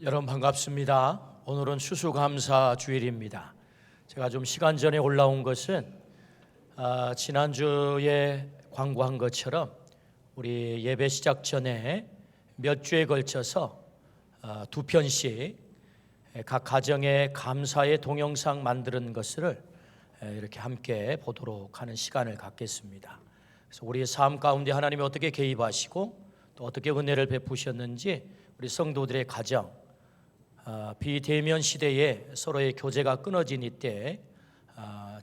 여러분 반갑습니다. 오늘은 추수감사 주일입니다. 제가 좀 시간 전에 올라온 것은 지난주에 광고한 것처럼 우리 예배 시작 전에 몇 주에 걸쳐서 두 편씩 각 가정의 감사의 동영상 만드는 것을 이렇게 함께 보도록 하는 시간을 갖겠습니다. 그래서 우리의 삶 가운데 하나님이 어떻게 개입하시고 또 어떻게 은혜를 베푸셨는지 우리 성도들의 가정, 비대면 시대에 서로의 교제가 끊어진 이때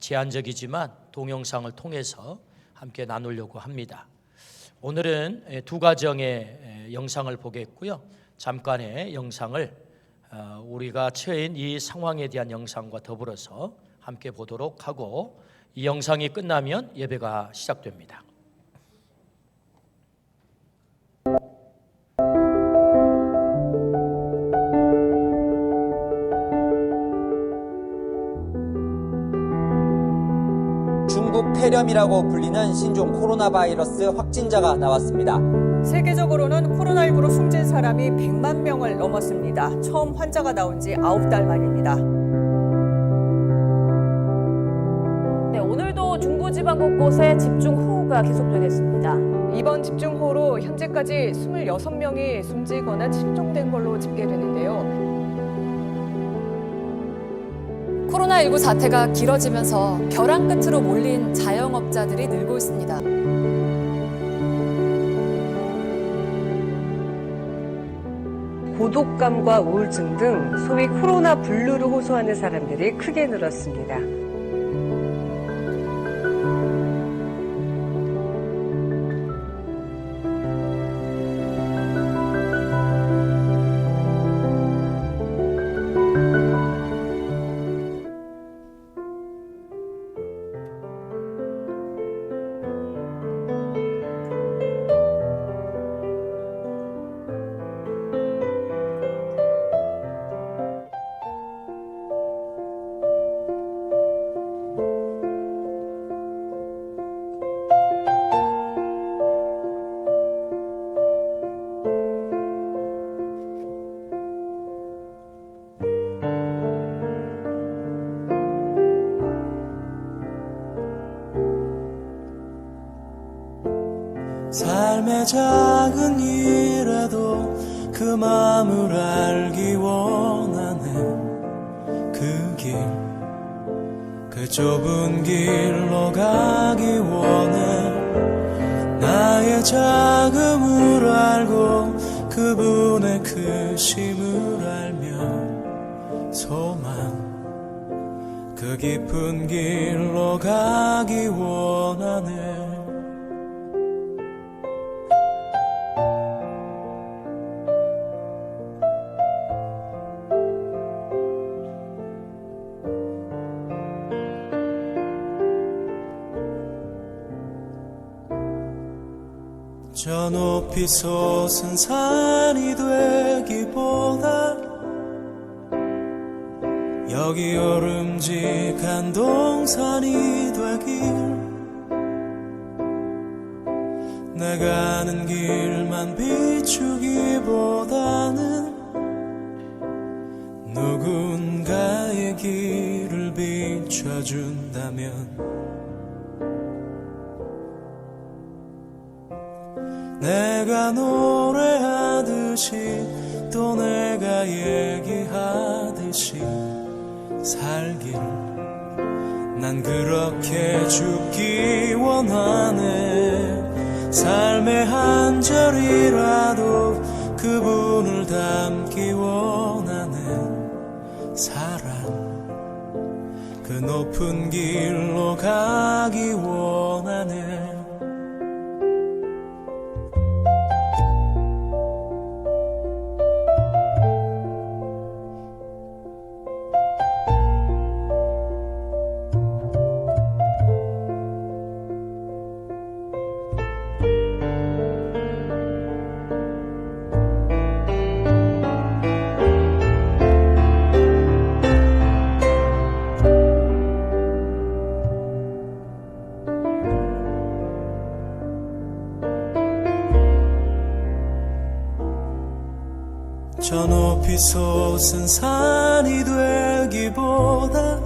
제한적이지만 동영상을 통해서 함께 나누려고 합니다. 오늘은 두 가정의 영상을 보겠고요. 잠깐의 영상을 우리가 처해인 이 상황에 대한 영상과 더불어서 함께 보도록 하고, 이 영상이 끝나면 예배가 시작됩니다. 중국 폐렴이라고 불리는 신종 코로나 바이러스 확진자가 나왔습니다. 세계적으로는 코로나19로 숨진 사람이 100만 명을 넘었습니다. 처음 환자가 나온 지 9달 만입니다. 네, 오늘도 중부지방 곳곳에 집중호우가 계속되겠습니다. 이번 집중호우로 현재까지 26명이 숨지거나 실종된 걸로 집계되는데요. 코로나19 사태가 길어지면서 벼랑 끝으로 몰린 자영업자들이 늘고 있습니다. 고독감과 우울증 등 소위 코로나 블루를 호소하는 사람들이 크게 늘었습니다. 삶의 작은 일에도 그 마음을 알기 원하네. 그 길, 그 좁은 길로 가기 원해. 나의 작음을 알고 그분의 크심을 알며 소망, 그 깊은 길로 가기 원하네. 저 높이 솟은 산이 되기보다 여기 오름직한 동산이 되길, 내가 가는 길만 비추기보다는 누군가의 길을 비춰준다면 내가 노래하듯이 또 내가 얘기하듯이 살길, 난 그렇게 죽기 원하네. 삶의 한 절이라도 그분을 담기 원하네. 사랑, 그 높은 길로 가기 원하네. 저 높이 솟은 산이 되기보다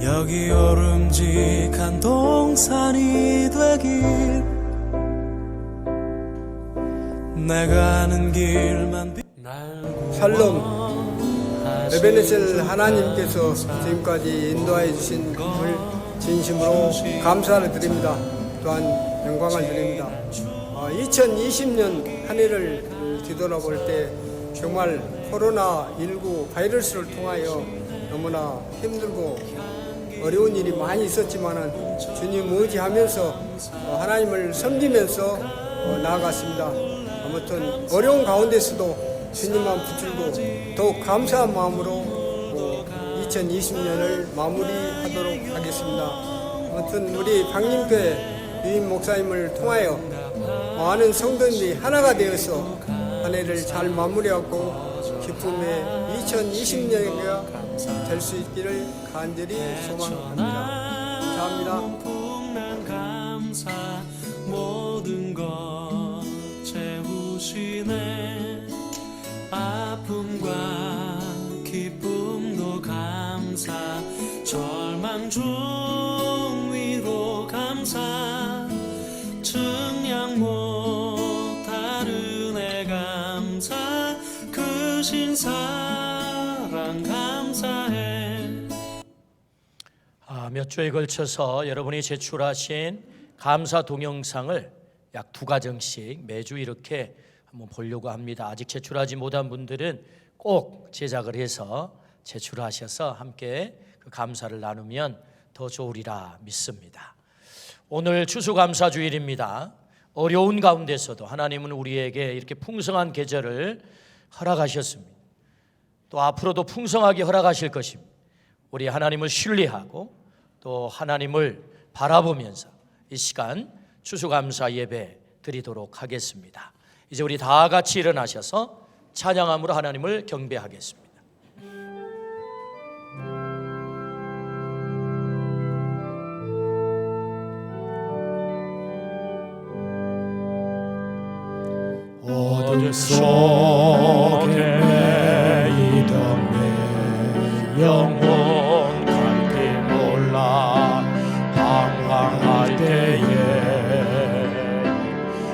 여기 오름직한 동산이 되길 내가 아는 길만 샬롬 에베네셀 하나님께서 지금까지 인도하여 주신 것을 진심으로 감사를 드립니다. 또한 영광을 드립니다. 2020년 한 해를 뒤돌아볼 때 정말 코로나19 바이러스를 통하여 너무나 힘들고 어려운 일이 많이 있었지만 주님 의지하면서 하나님을 섬기면서 나아갔습니다. 아무튼 어려운 가운데서도 주님만 붙들고 더욱 감사한 마음으로 2020년을 마무리하도록 하겠습니다. 아무튼 우리 강림교회 유임 목사님을 통하여 많은 성도들이 하나가 되어서 한 해를 잘 마무리하고 기쁨의 2020년이 될 수 있기를 간절히 소망합니다. 감사합니다. 모든 것 채우시네 아픔과 기쁨도 감사 절망 중 위로 감사 증량 못할 은혜 감사 크신 사랑 감사해. 몇 주에 걸쳐서 여러분이 제출하신 감사 동영상을 약 2가정씩 매주 이렇게 한번 보려고 합니다. 아직 제출하지 못한 분들은 꼭 제작을 해서 제출하셔서 함께 그 감사를 나누면 더 좋으리라 믿습니다. 오늘 추수감사주일입니다. 어려운 가운데서도 하나님은 우리에게 이렇게 풍성한 계절을 허락하셨습니다. 또 앞으로도 풍성하게 허락하실 것입니다. 우리 하나님을 신뢰하고 또 하나님을 바라보면서 이 시간 추수감사 예배 드리도록 하겠습니다. 이제 우리 다 같이 일어나셔서 찬양함으로 하나님을 경배하겠습니다. 어둠 속에 매이던 내 영혼 갈피 몰라 방황할 때에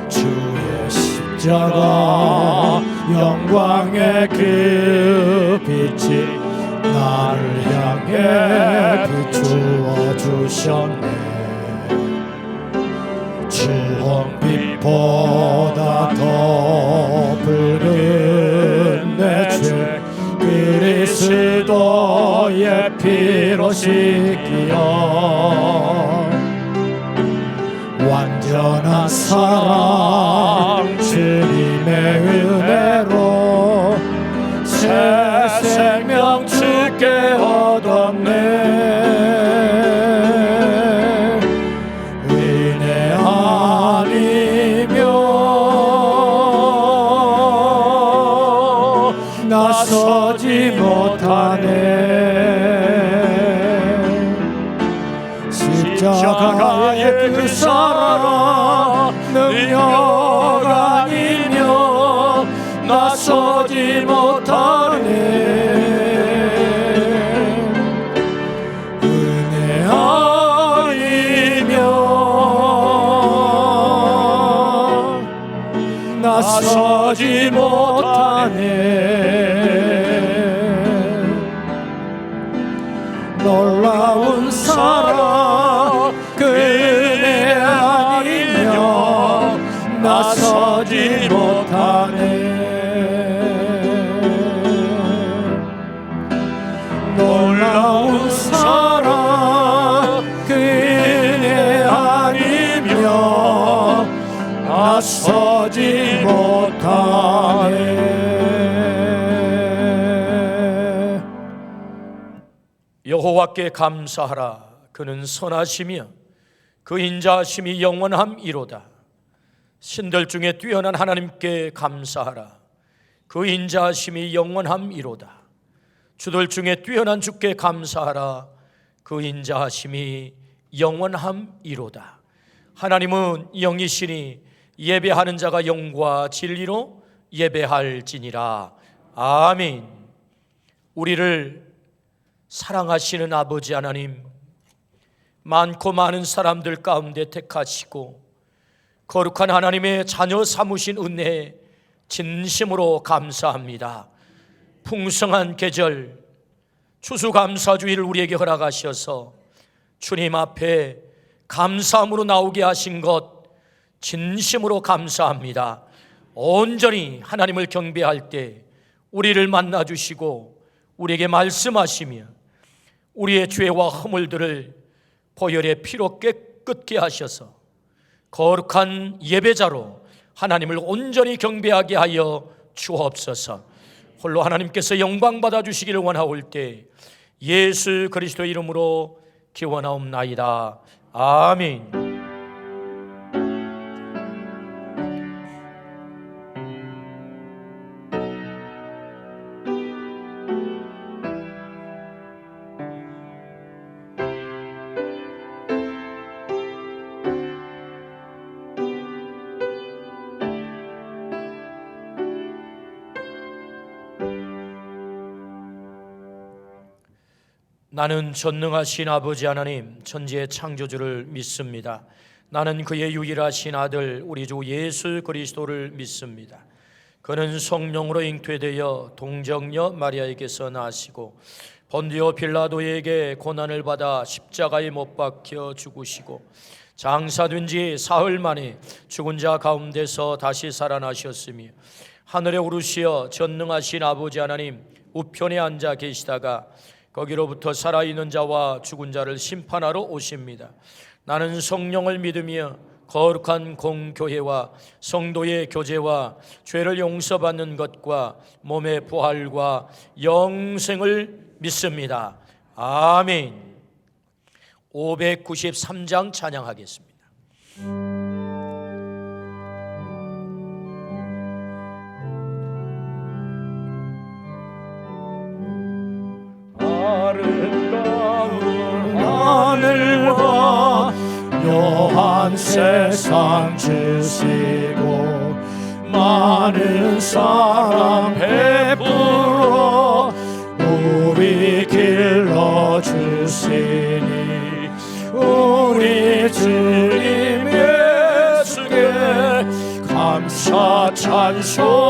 주의 십자가 영광의 그 빛이 나를 향해 비추어 주셨네. 주홍빛보다 더 붉은 내 죄 그리스도의 피로 씻기어 완전한 사랑 주님의 은혜로 새 생명 주께 얻었네. 나서지 못하네. 십자가의 그 사랑 능력 아니며 나서지 못하네. 은혜 아니며 나서지 못하네. 놀라운 사랑 그 은혜 아니며 나서지 못하네. 놀라운 사랑 그 은혜 아니며 나서지 못하네. 여호와께 감사하라. 그는 선하시며 그 인자하심이 영원함이로다. 신들 중에 뛰어난 하나님께 감사하라. 그 인자하심이 영원함이로다. 주들 중에 뛰어난 주께 감사하라. 그 인자하심이 영원함이로다. 하나님은 영이시니 예배하는 자가 영과 진리로 예배할지니라. 아멘. 우리를 사랑하시는 아버지 하나님, 많고 많은 사람들 가운데 택하시고 거룩한 하나님의 자녀 삼으신 은혜에 진심으로 감사합니다. 풍성한 계절 추수감사주의를 우리에게 허락하셔서 주님 앞에 감사함으로 나오게 하신 것 진심으로 감사합니다. 온전히 하나님을 경배할 때 우리를 만나주시고 우리에게 말씀하시며 우리의 죄와 허물들을 보혈의 피로 깨끗게 하셔서 거룩한 예배자로 하나님을 온전히 경배하게 하여 주옵소서. 홀로 하나님께서 영광 받아주시기를 원하올 때 예수 그리스도 이름으로 기원하옵나이다. 아멘. 나는 전능하신 아버지 하나님 천지의 창조주를 믿습니다. 나는 그의 유일하신 아들 우리 주 예수 그리스도를 믿습니다. 그는 성령으로 잉태되어 동정녀 마리아에게서 나시고 본디오 빌라도에게 고난을 받아 십자가에 못 박혀 죽으시고 장사된 지 사흘 만에 죽은 자 가운데서 다시 살아나셨으며 하늘에 오르시어 전능하신 아버지 하나님 우편에 앉아 계시다가 거기로부터 살아있는 자와 죽은 자를 심판하러 오십니다. 나는 성령을 믿으며 거룩한 공교회와 성도의 교제와 죄를 용서받는 것과 몸의 부활과 영생을 믿습니다. 아멘. 593장 찬양하겠습니다. 아름다운 하늘과 묘한 세상 주시고 많은 사랑 베풀어 우리 길러 주시니 우리 주님 예수께 감사 찬송합니다.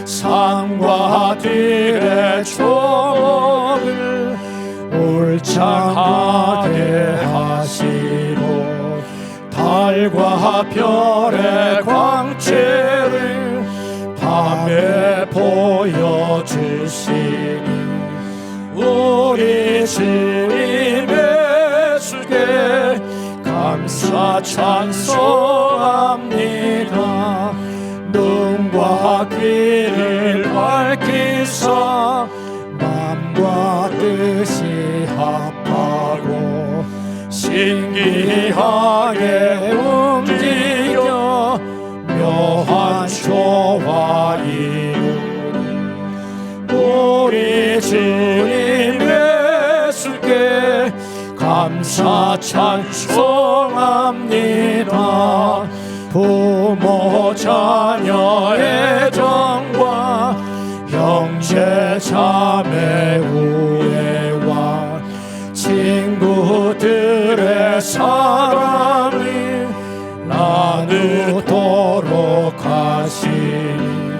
산과 들의 초목을 울창하게 하시고 달과 별의 광채를 밤에 보여주시니 우리 주님 예수께 감사 찬송합니다. 눈과 귀를 밝히사 마음과 뜻이 합하고 신기하게 움직여 묘한 조화 이루니 우리 주님 예수께 감사 찬송합니다. 부모 자녀의 정과 형제 자매 우애와 친구들의 사랑을 나누도록 하시니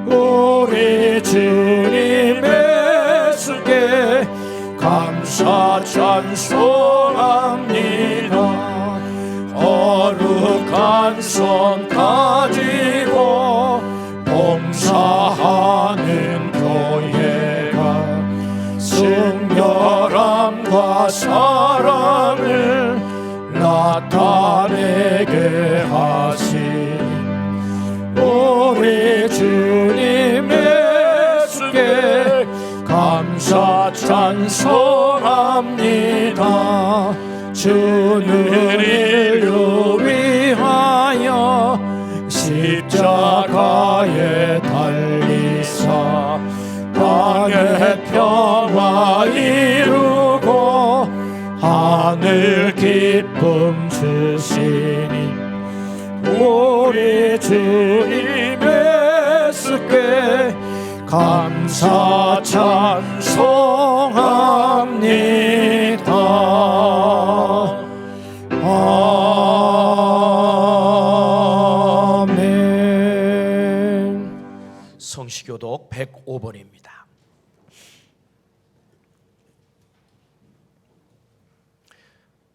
우리 주님 예수께 감사 찬송합니다. 거룩한 손 가지고 봉사하는 교회가 순결함과 사랑을 나타내게 하신 우리 주님 예수께 감사 찬송합니다. 주는 인류 위하여 십자가에 달리사 땅의 평화 이루고 하늘 기쁨 주시니 우리 주님 예수께 감사 찬송합니다. 아멘. 성시교독 105번입니다.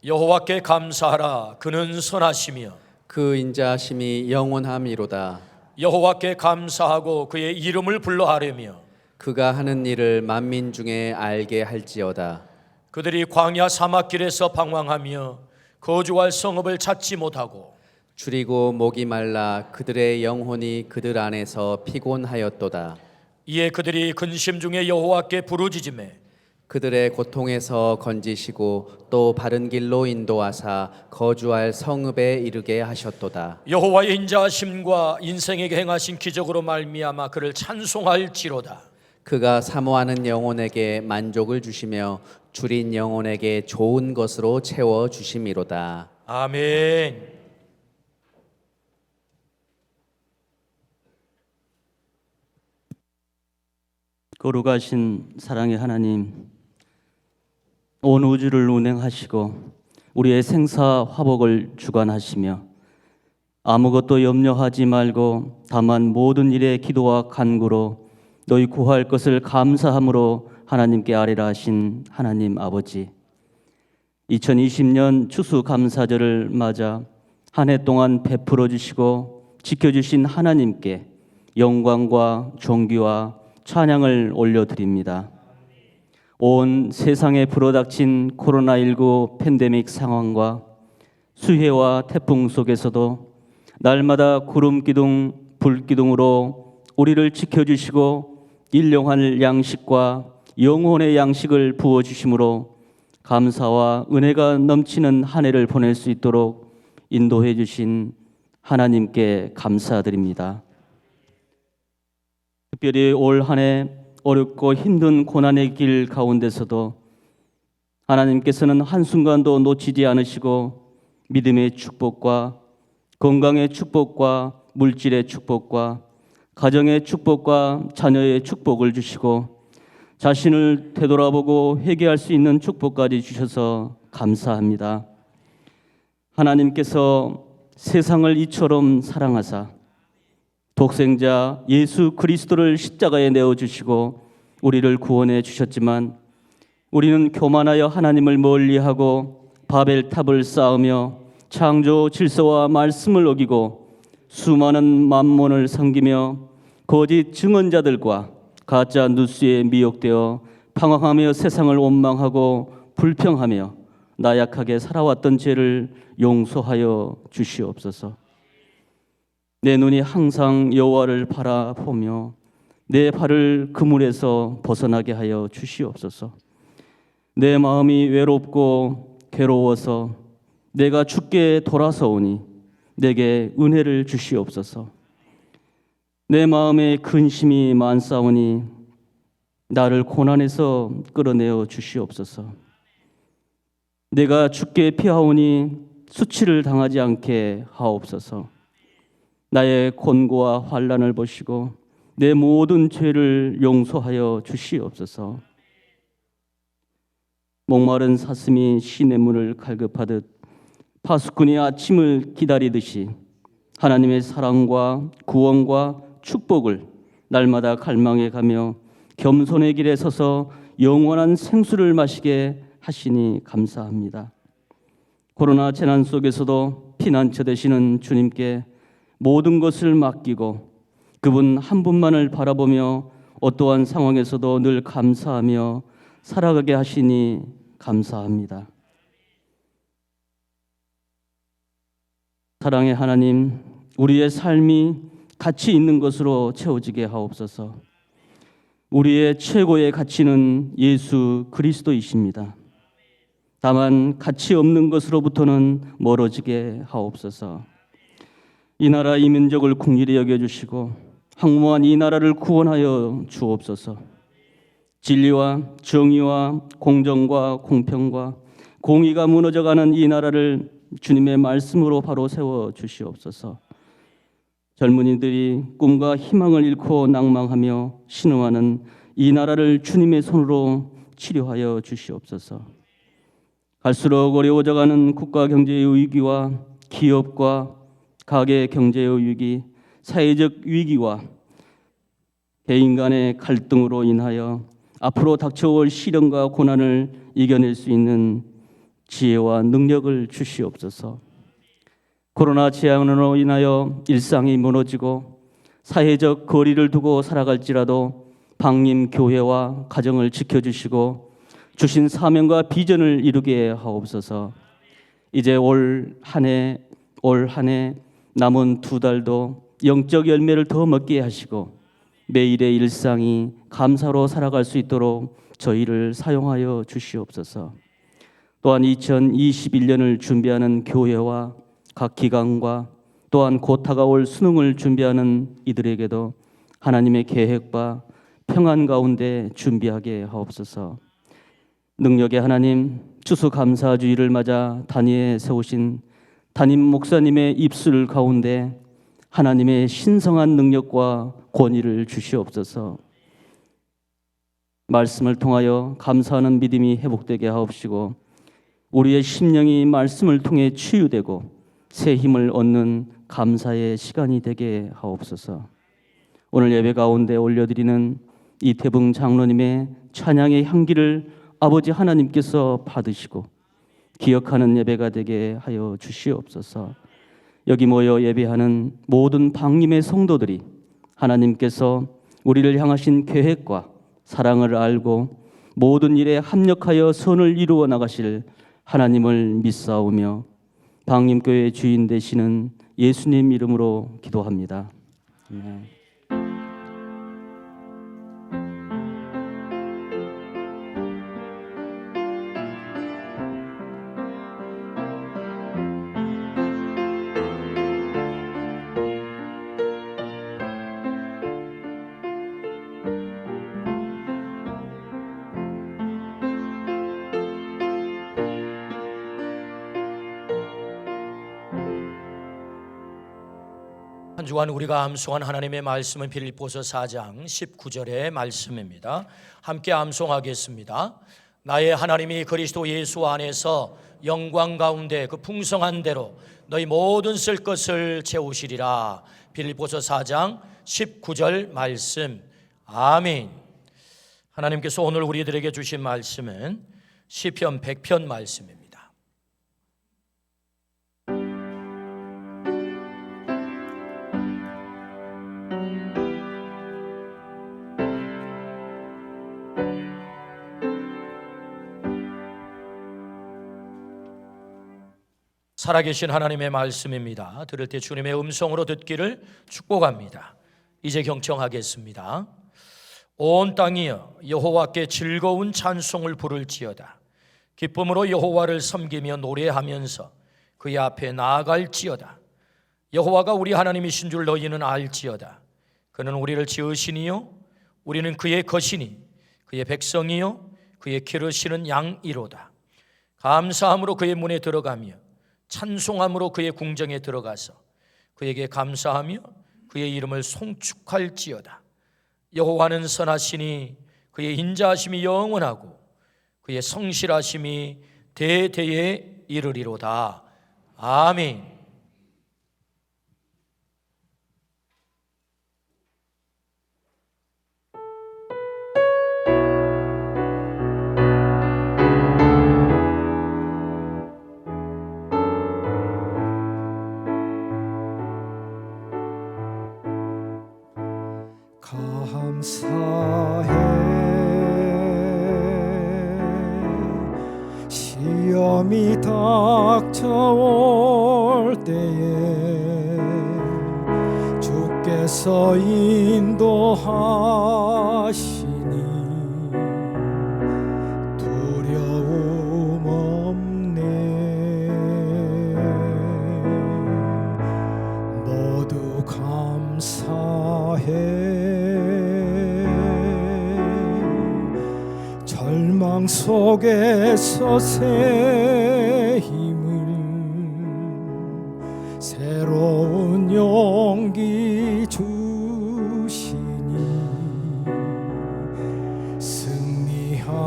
여호와께 감사하라. 그는 선하시며 그 인자하심이 영원함이로다. 여호와께 감사하고 그의 이름을 불러하려며 그가 하는 일을 만민 중에 알게 할지어다. 그들이 광야 사막길에서 방황하며 거주할 성읍을 찾지 못하고 줄이고 목이 말라 그들의 영혼이 그들 안에서 피곤하였도다. 이에 그들이 근심 중에 여호와께 부르짖으매 그들의 고통에서 건지시고 또 바른 길로 인도하사 거주할 성읍에 이르게 하셨도다. 여호와의 인자하심과 인생에게 행하신 기적으로 말미암아 그를 찬송할지로다. 그가 사모하는 영혼에게 만족을 주시며 줄인 영혼에게 좋은 것으로 채워 주심이로다. 아멘. 거룩하신 사랑의 하나님, 온 우주를 운행하시고 우리의 생사 화복을 주관하시며 아무것도 염려하지 말고 다만 모든 일에 기도와 간구로 너희 구할 것을 감사함으로 하나님께 아뢰라 하신 하나님 아버지, 2020년 추수감사절을 맞아 한 해 동안 베풀어 주시고 지켜주신 하나님께 영광과 존귀와 찬양을 올려드립니다. 온 세상에 불어닥친 코로나19 팬데믹 상황과 수해와 태풍 속에서도 날마다 구름기둥, 불기둥으로 우리를 지켜주시고 일용할 양식과 영혼의 양식을 부어주심으로 감사와 은혜가 넘치는 한 해를 보낼 수 있도록 인도해 주신 하나님께 감사드립니다. 특별히 올 한 해 어렵고 힘든 고난의 길 가운데서도 하나님께서는 한순간도 놓치지 않으시고 믿음의 축복과 건강의 축복과 물질의 축복과 가정의 축복과 자녀의 축복을 주시고 자신을 되돌아보고 회개할 수 있는 축복까지 주셔서 감사합니다. 하나님께서 세상을 이처럼 사랑하사 독생자 예수 그리스도를 십자가에 내어주시고 우리를 구원해 주셨지만 우리는 교만하여 하나님을 멀리하고 바벨탑을 쌓으며 창조 질서와 말씀을 어기고 수많은 만몬을 섬기며 거짓 증언자들과 가짜 뉴스에 미혹되어 방황하며 세상을 원망하고 불평하며 나약하게 살아왔던 죄를 용서하여 주시옵소서. 내 눈이 항상 여호와를 바라보며 내 발을 그물에서 벗어나게 하여 주시옵소서. 내 마음이 외롭고 괴로워서 내가 주께 돌아서오니 내게 은혜를 주시옵소서. 내 마음에 근심이 많사오니 나를 고난에서 끌어내어 주시옵소서. 내가 주께 피하오니 수치를 당하지 않게 하옵소서. 나의 곤고와 환난을 보시고 내 모든 죄를 용서하여 주시옵소서. 목마른 사슴이 시냇물을 갈급하듯 파수꾼이 아침을 기다리듯이 하나님의 사랑과 구원과 축복을 날마다 갈망해 가며 겸손의 길에 서서 영원한 생수를 마시게 하시니 감사합니다. 코로나 재난 속에서도 피난처 되시는 주님께 모든 것을 맡기고 그분 한 분만을 바라보며 어떠한 상황에서도 늘 감사하며 살아가게 하시니 감사합니다. 사랑의 하나님, 우리의 삶이 가치 있는 것으로 채워지게 하옵소서. 우리의 최고의 가치는 예수 그리스도이십니다. 다만 가치 없는 것으로부터는 멀어지게 하옵소서. 이 나라 이 민족을 긍휼히 여겨주시고 황무한 이 나라를 구원하여 주옵소서. 진리와 정의와 공정과 공평과 공의가 무너져가는 이 나라를 주님의 말씀으로 바로 세워 주시옵소서. 젊은이들이 꿈과 희망을 잃고 낭망하며 신음하는 이 나라를 주님의 손으로 치료하여 주시옵소서. 갈수록 어려워져가는 국가 경제의 위기와 기업과 가계 경제의 위기, 사회적 위기와 개인 간의 갈등으로 인하여 앞으로 닥쳐올 시련과 고난을 이겨낼 수 있는 지혜와 능력을 주시옵소서. 코로나 재앙으로 인하여 일상이 무너지고 사회적 거리를 두고 살아갈지라도 방림 교회와 가정을 지켜주시고 주신 사명과 비전을 이루게 하옵소서. 이제 올 한 해 남은 2달도 영적 열매를 더 먹게 하시고 매일의 일상이 감사로 살아갈 수 있도록 저희를 사용하여 주시옵소서. 또한 2021년을 준비하는 교회와 각 기관과 또한 곧 다가올 수능을 준비하는 이들에게도 하나님의 계획과 평안 가운데 준비하게 하옵소서. 능력의 하나님, 추수감사주의를 맞아 단위에 세우신 담임 목사님의 입술 가운데 하나님의 신성한 능력과 권위를 주시옵소서. 말씀을 통하여 감사하는 믿음이 회복되게 하옵시고 우리의 심령이 말씀을 통해 치유되고 새 힘을 얻는 감사의 시간이 되게 하옵소서. 오늘 예배 가운데 올려드리는 이태붕 장로님의 찬양의 향기를 아버지 하나님께서 받으시고 기억하는 예배가 되게 하여 주시옵소서. 여기 모여 예배하는 모든 방림의 성도들이 하나님께서 우리를 향하신 계획과 사랑을 알고 모든 일에 합력하여 선을 이루어 나가실 하나님을 믿사오며 방림교회 주인 되시는 예수님 이름으로 기도합니다. 아멘. 한 주간 우리가 암송한 하나님의 말씀은 빌립보서 4장 19절의 말씀입니다. 함께 암송하겠습니다. 나의 하나님이 그리스도 예수 안에서 영광 가운데 그 풍성한 대로 너희 모든 쓸 것을 채우시리라. 빌립보서 4장 19절 말씀. 아멘. 하나님께서 오늘 우리들에게 주신 말씀은 시편 100편 말씀입니다. 살아계신 하나님의 말씀입니다. 들을 때 주님의 음성으로 듣기를 축복합니다. 이제 경청하겠습니다. 온 땅이여 여호와께 즐거운 찬송을 부를지어다. 기쁨으로 여호와를 섬기며 노래하면서 그의 앞에 나아갈지어다. 여호와가 우리 하나님이신 줄 너희는 알지어다. 그는 우리를 지으시니요 우리는 그의 것이니 그의 백성이요 그의 기르시는 양이로다. 감사함으로 그의 문에 들어가며 찬송함으로 그의 궁정에 들어가서 그에게 감사하며 그의 이름을 송축할지어다. 여호와는 선하시니 그의 인자하심이 영원하고 그의 성실하심이 대대에 이르리로다. 아멘. 감사해 시험이 닥쳐올 때에 주께서 인도하시니 두려움 없네. 모두 감사해. 절망 속에서 새 힘을 새로운 용기 주시니 승리하리라.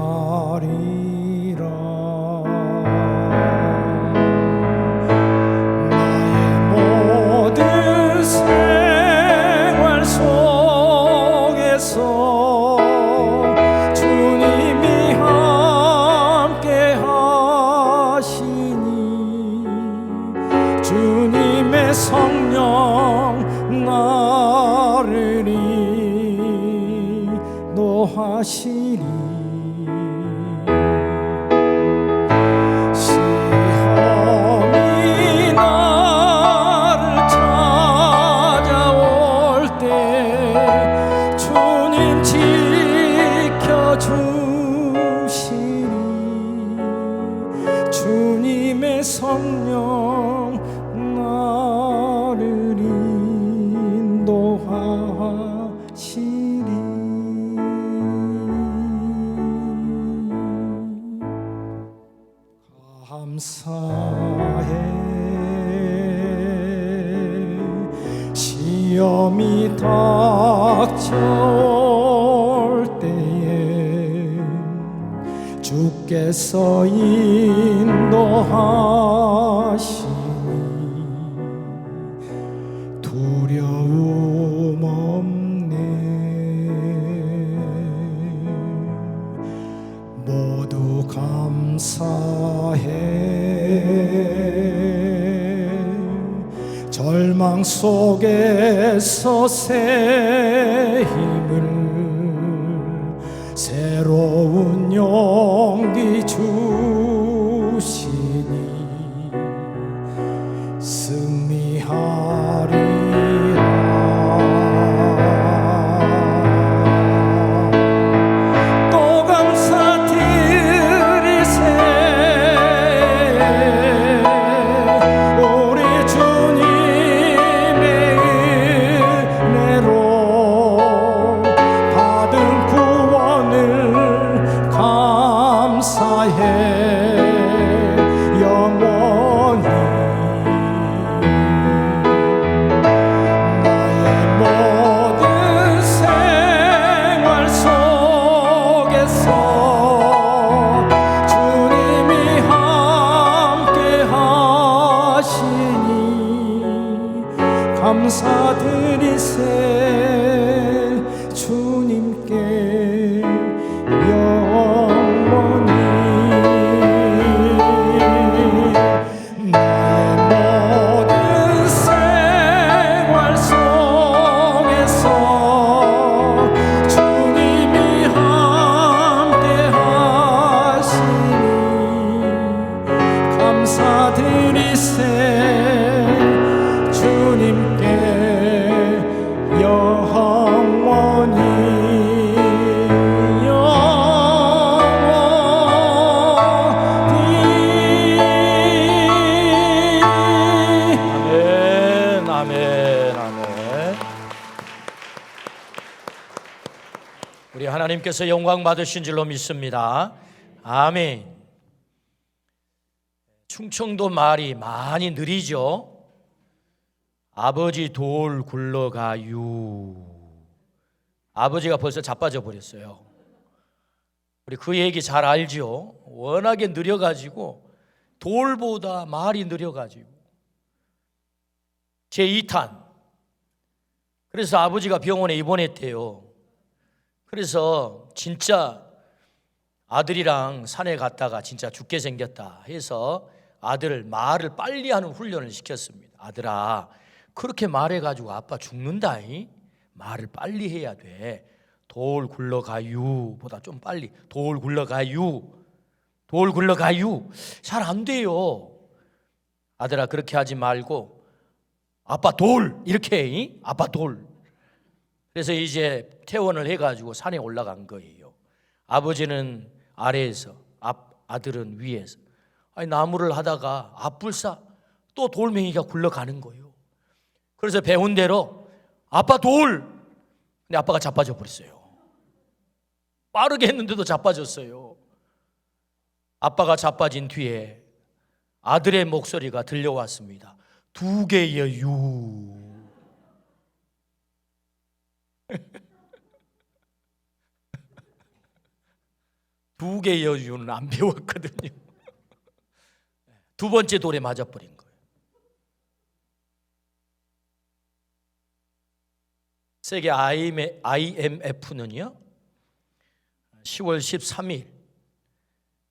나의 모든 생활 속에서 주님이 함께 하시니 주님의 성령 나를 인도하시리. 시험이 나를 찾아올 때 주님 지켜주시리. 주님의 성령 나를 인도하시리. 감사해. 시험이 닥쳐올 때에 주께서 인도하시니 두려움 없네. 모두 감사해. 절망 속에서 새 힘을 새로운 용기 주시니 승리하리라. 또 감사드리세. 우리 주님의 은혜로 받은 구원을 감사해. 영원히 나의 모든 생활 속에서 주님이 함께 하시니 감사드리세. 주님께 영원히 나의 모든 생활 속에서 주님이 함께 하시니 감사드리세. 주님께 영원히 아멘, 아멘, 아멘. 우리 하나님께서 영광 받으신 줄로 믿습니다. 아멘. 충청도 말이 많이 느리죠. 아버지 돌 굴러가유. 아버지가 벌써 자빠져 버렸어요. 우리 그 얘기 잘 알죠. 워낙에 느려가지고 돌보다 말이 느려가지고 제2탄. 그래서 아버지가 병원에 입원했대요. 그래서 진짜 아들이랑 산에 갔다가 진짜 죽게 생겼다 해서 아들을 말을 빨리 하는 훈련을 시켰습니다. 아들아, 그렇게 말해가지고 아빠 죽는다. 말을 빨리 해야 돼. 돌 굴러가유 보다 좀 빨리. 돌 굴러가유. 돌 굴러가유. 잘 안 돼요. 아들아, 그렇게 하지 말고 아빠 돌 이렇게 해. 아빠 돌. 그래서 이제 퇴원을 해가지고 산에 올라간 거예요. 아버지는 아래에서 아들은 위에서. 아니, 나무를 하다가 앞불사 또 돌멩이가 굴러가는 거예요. 그래서 배운 대로 아빠 돌. 근데 아빠가 자빠져 버렸어요. 빠르게 했는데도 자빠졌어요. 아빠가 자빠진 뒤에 아들의 목소리가 들려왔습니다. 두 개의 유. 두 개의 여주는 안 배웠거든요. 두 번째 돌에 맞아버린 거예요. 세계 IMF는요 10월 13일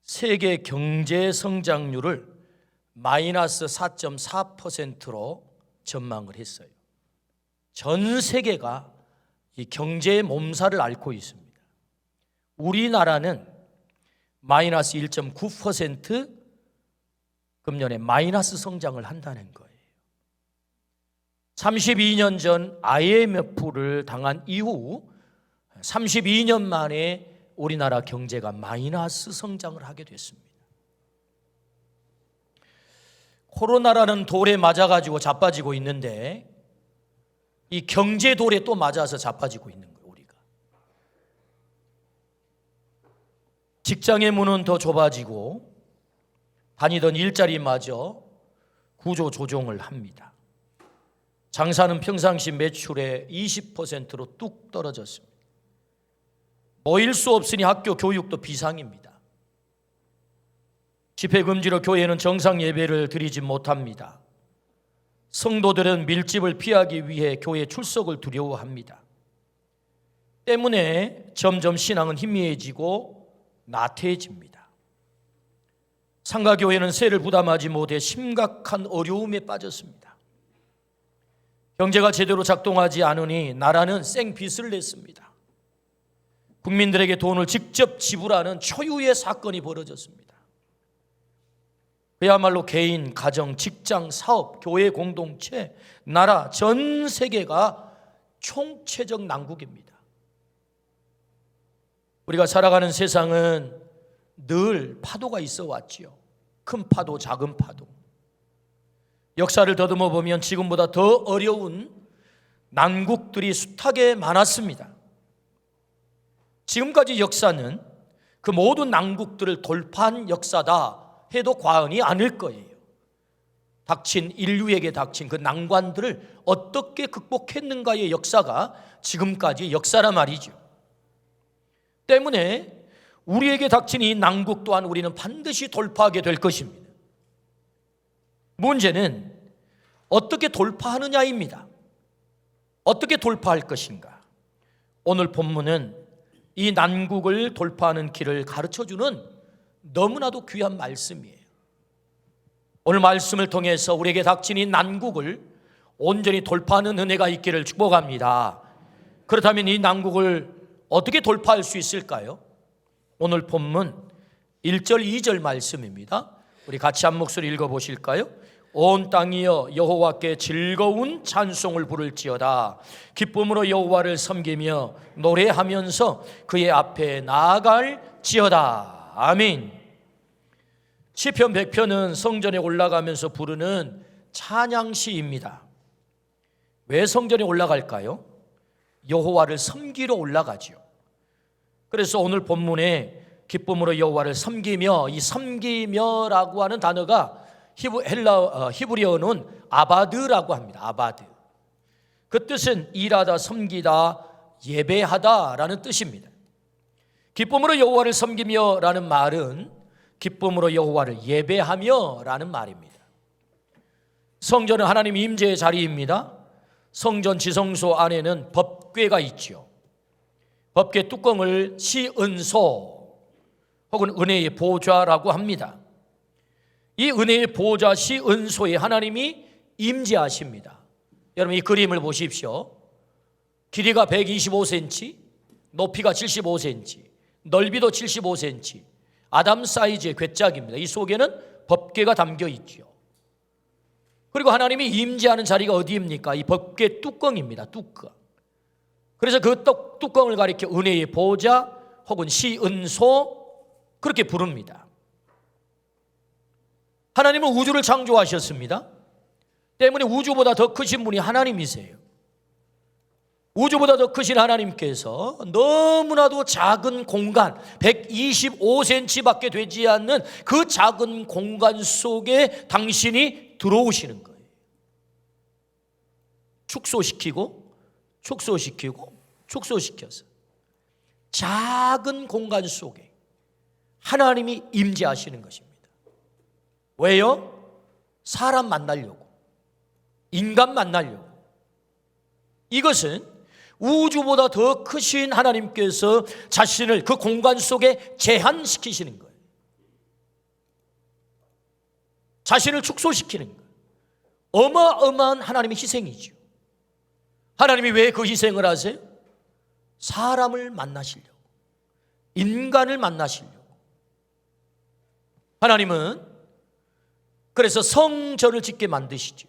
세계 경제 성장률을 마이너스 4.4%로 전망을 했어요. 전 세계가 이 경제의 몸살을 앓고 있습니다. 우리나라는 마이너스 1.9% 금년에 마이너스 성장을 한다는 거예요. 32년 전 IMF를 당한 이후 32년 만에 우리나라 경제가 마이너스 성장을 하게 됐습니다. 코로나라는 돌에 맞아가지고 자빠지고 있는데 이 경제 돌에 또 맞아서 자빠지고 있는 거예요. 우리가 직장의 문은 더 좁아지고 다니던 일자리마저 구조 조정을 합니다. 장사는 평상시 매출의 20%로 뚝 떨어졌습니다. 모일 수 없으니 학교 교육도 비상입니다. 집회 금지로 교회는 정상 예배를 드리지 못합니다. 성도들은 밀집을 피하기 위해 교회 출석을 두려워합니다. 때문에 점점 신앙은 희미해지고 나태해집니다. 상가교회는 세를 부담하지 못해 심각한 어려움에 빠졌습니다. 경제가 제대로 작동하지 않으니 나라는 생빚을 냈습니다. 국민들에게 돈을 직접 지불하는 초유의 사건이 벌어졌습니다. 그야말로 개인, 가정, 직장, 사업, 교회 공동체, 나라 전 세계가 총체적 난국입니다. 우리가 살아가는 세상은 늘 파도가 있어 왔지요. 큰 파도, 작은 파도. 역사를 더듬어 보면 지금보다 더 어려운 난국들이 숱하게 많았습니다. 지금까지 역사는 그 모든 난국들을 돌파한 역사다 해도 과언이 아닐 거예요. 인류에게 닥친 그 난관들을 어떻게 극복했는가의 역사가 지금까지 역사란 말이죠. 때문에 우리에게 닥친 이 난국 또한 우리는 반드시 돌파하게 될 것입니다. 문제는 어떻게 돌파하느냐입니다. 어떻게 돌파할 것인가? 오늘 본문은 이 난국을 돌파하는 길을 가르쳐주는 너무나도 귀한 말씀이에요. 오늘 말씀을 통해서 우리에게 닥친 이 난국을 온전히 돌파하는 은혜가 있기를 축복합니다. 그렇다면 이 난국을 어떻게 돌파할 수 있을까요? 오늘 본문 1절 2절 말씀입니다. 우리 같이 한 목소리 읽어보실까요? 온 땅이여 여호와께 즐거운 찬송을 부를지어다. 기쁨으로 여호와를 섬기며 노래하면서 그의 앞에 나아갈지어다. 아멘. 시편 100편은 성전에 올라가면서 부르는 찬양시입니다. 왜 성전에 올라갈까요? 여호와를 섬기러 올라가죠. 그래서 오늘 본문에 기쁨으로 여호와를 섬기며, 이 섬기며라고 하는 단어가 히브리어는 아바드라고 합니다. 아바드. 그 뜻은 일하다, 섬기다, 예배하다라는 뜻입니다. 기쁨으로 여호와를 섬기며라는 말은 기쁨으로 여호와를 예배하며라는 말입니다. 성전은 하나님 임재의 자리입니다. 성전 지성소 안에는 법궤가 있죠. 법궤 뚜껑을 시은소 혹은 은혜의 보좌라고 합니다. 이 은혜의 보좌 시은소에 하나님이 임재하십니다. 여러분 이 그림을 보십시오. 길이가 125cm, 높이가 75cm, 넓이도 75cm, 아담 사이즈의 궤짝입니다. 이 속에는 법궤가 담겨 있죠. 그리고 하나님이 임재하는 자리가 어디입니까? 이 법궤 뚜껑입니다. 뚜껑. 그래서 그 뚜껑을 가리켜 은혜의 보좌 혹은 시은소 그렇게 부릅니다. 하나님은 우주를 창조하셨습니다. 때문에 우주보다 더 크신 분이 하나님이세요. 우주보다 더 크신 하나님께서 너무나도 작은 공간 125cm밖에 되지 않는 그 작은 공간 속에 당신이 들어오시는 거예요. 축소시켜서 작은 공간 속에 하나님이 임재하시는 것입니다. 왜요? 사람 만나려고, 인간 만나려고. 이것은 우주보다 더 크신 하나님께서 자신을 그 공간 속에 제한시키시는 거예요. 자신을 축소시키는 거예요. 어마어마한 하나님의 희생이죠. 하나님이 왜 그 희생을 하세요? 사람을 만나시려고, 인간을 만나시려고. 하나님은 그래서 성전을 짓게 만드시죠.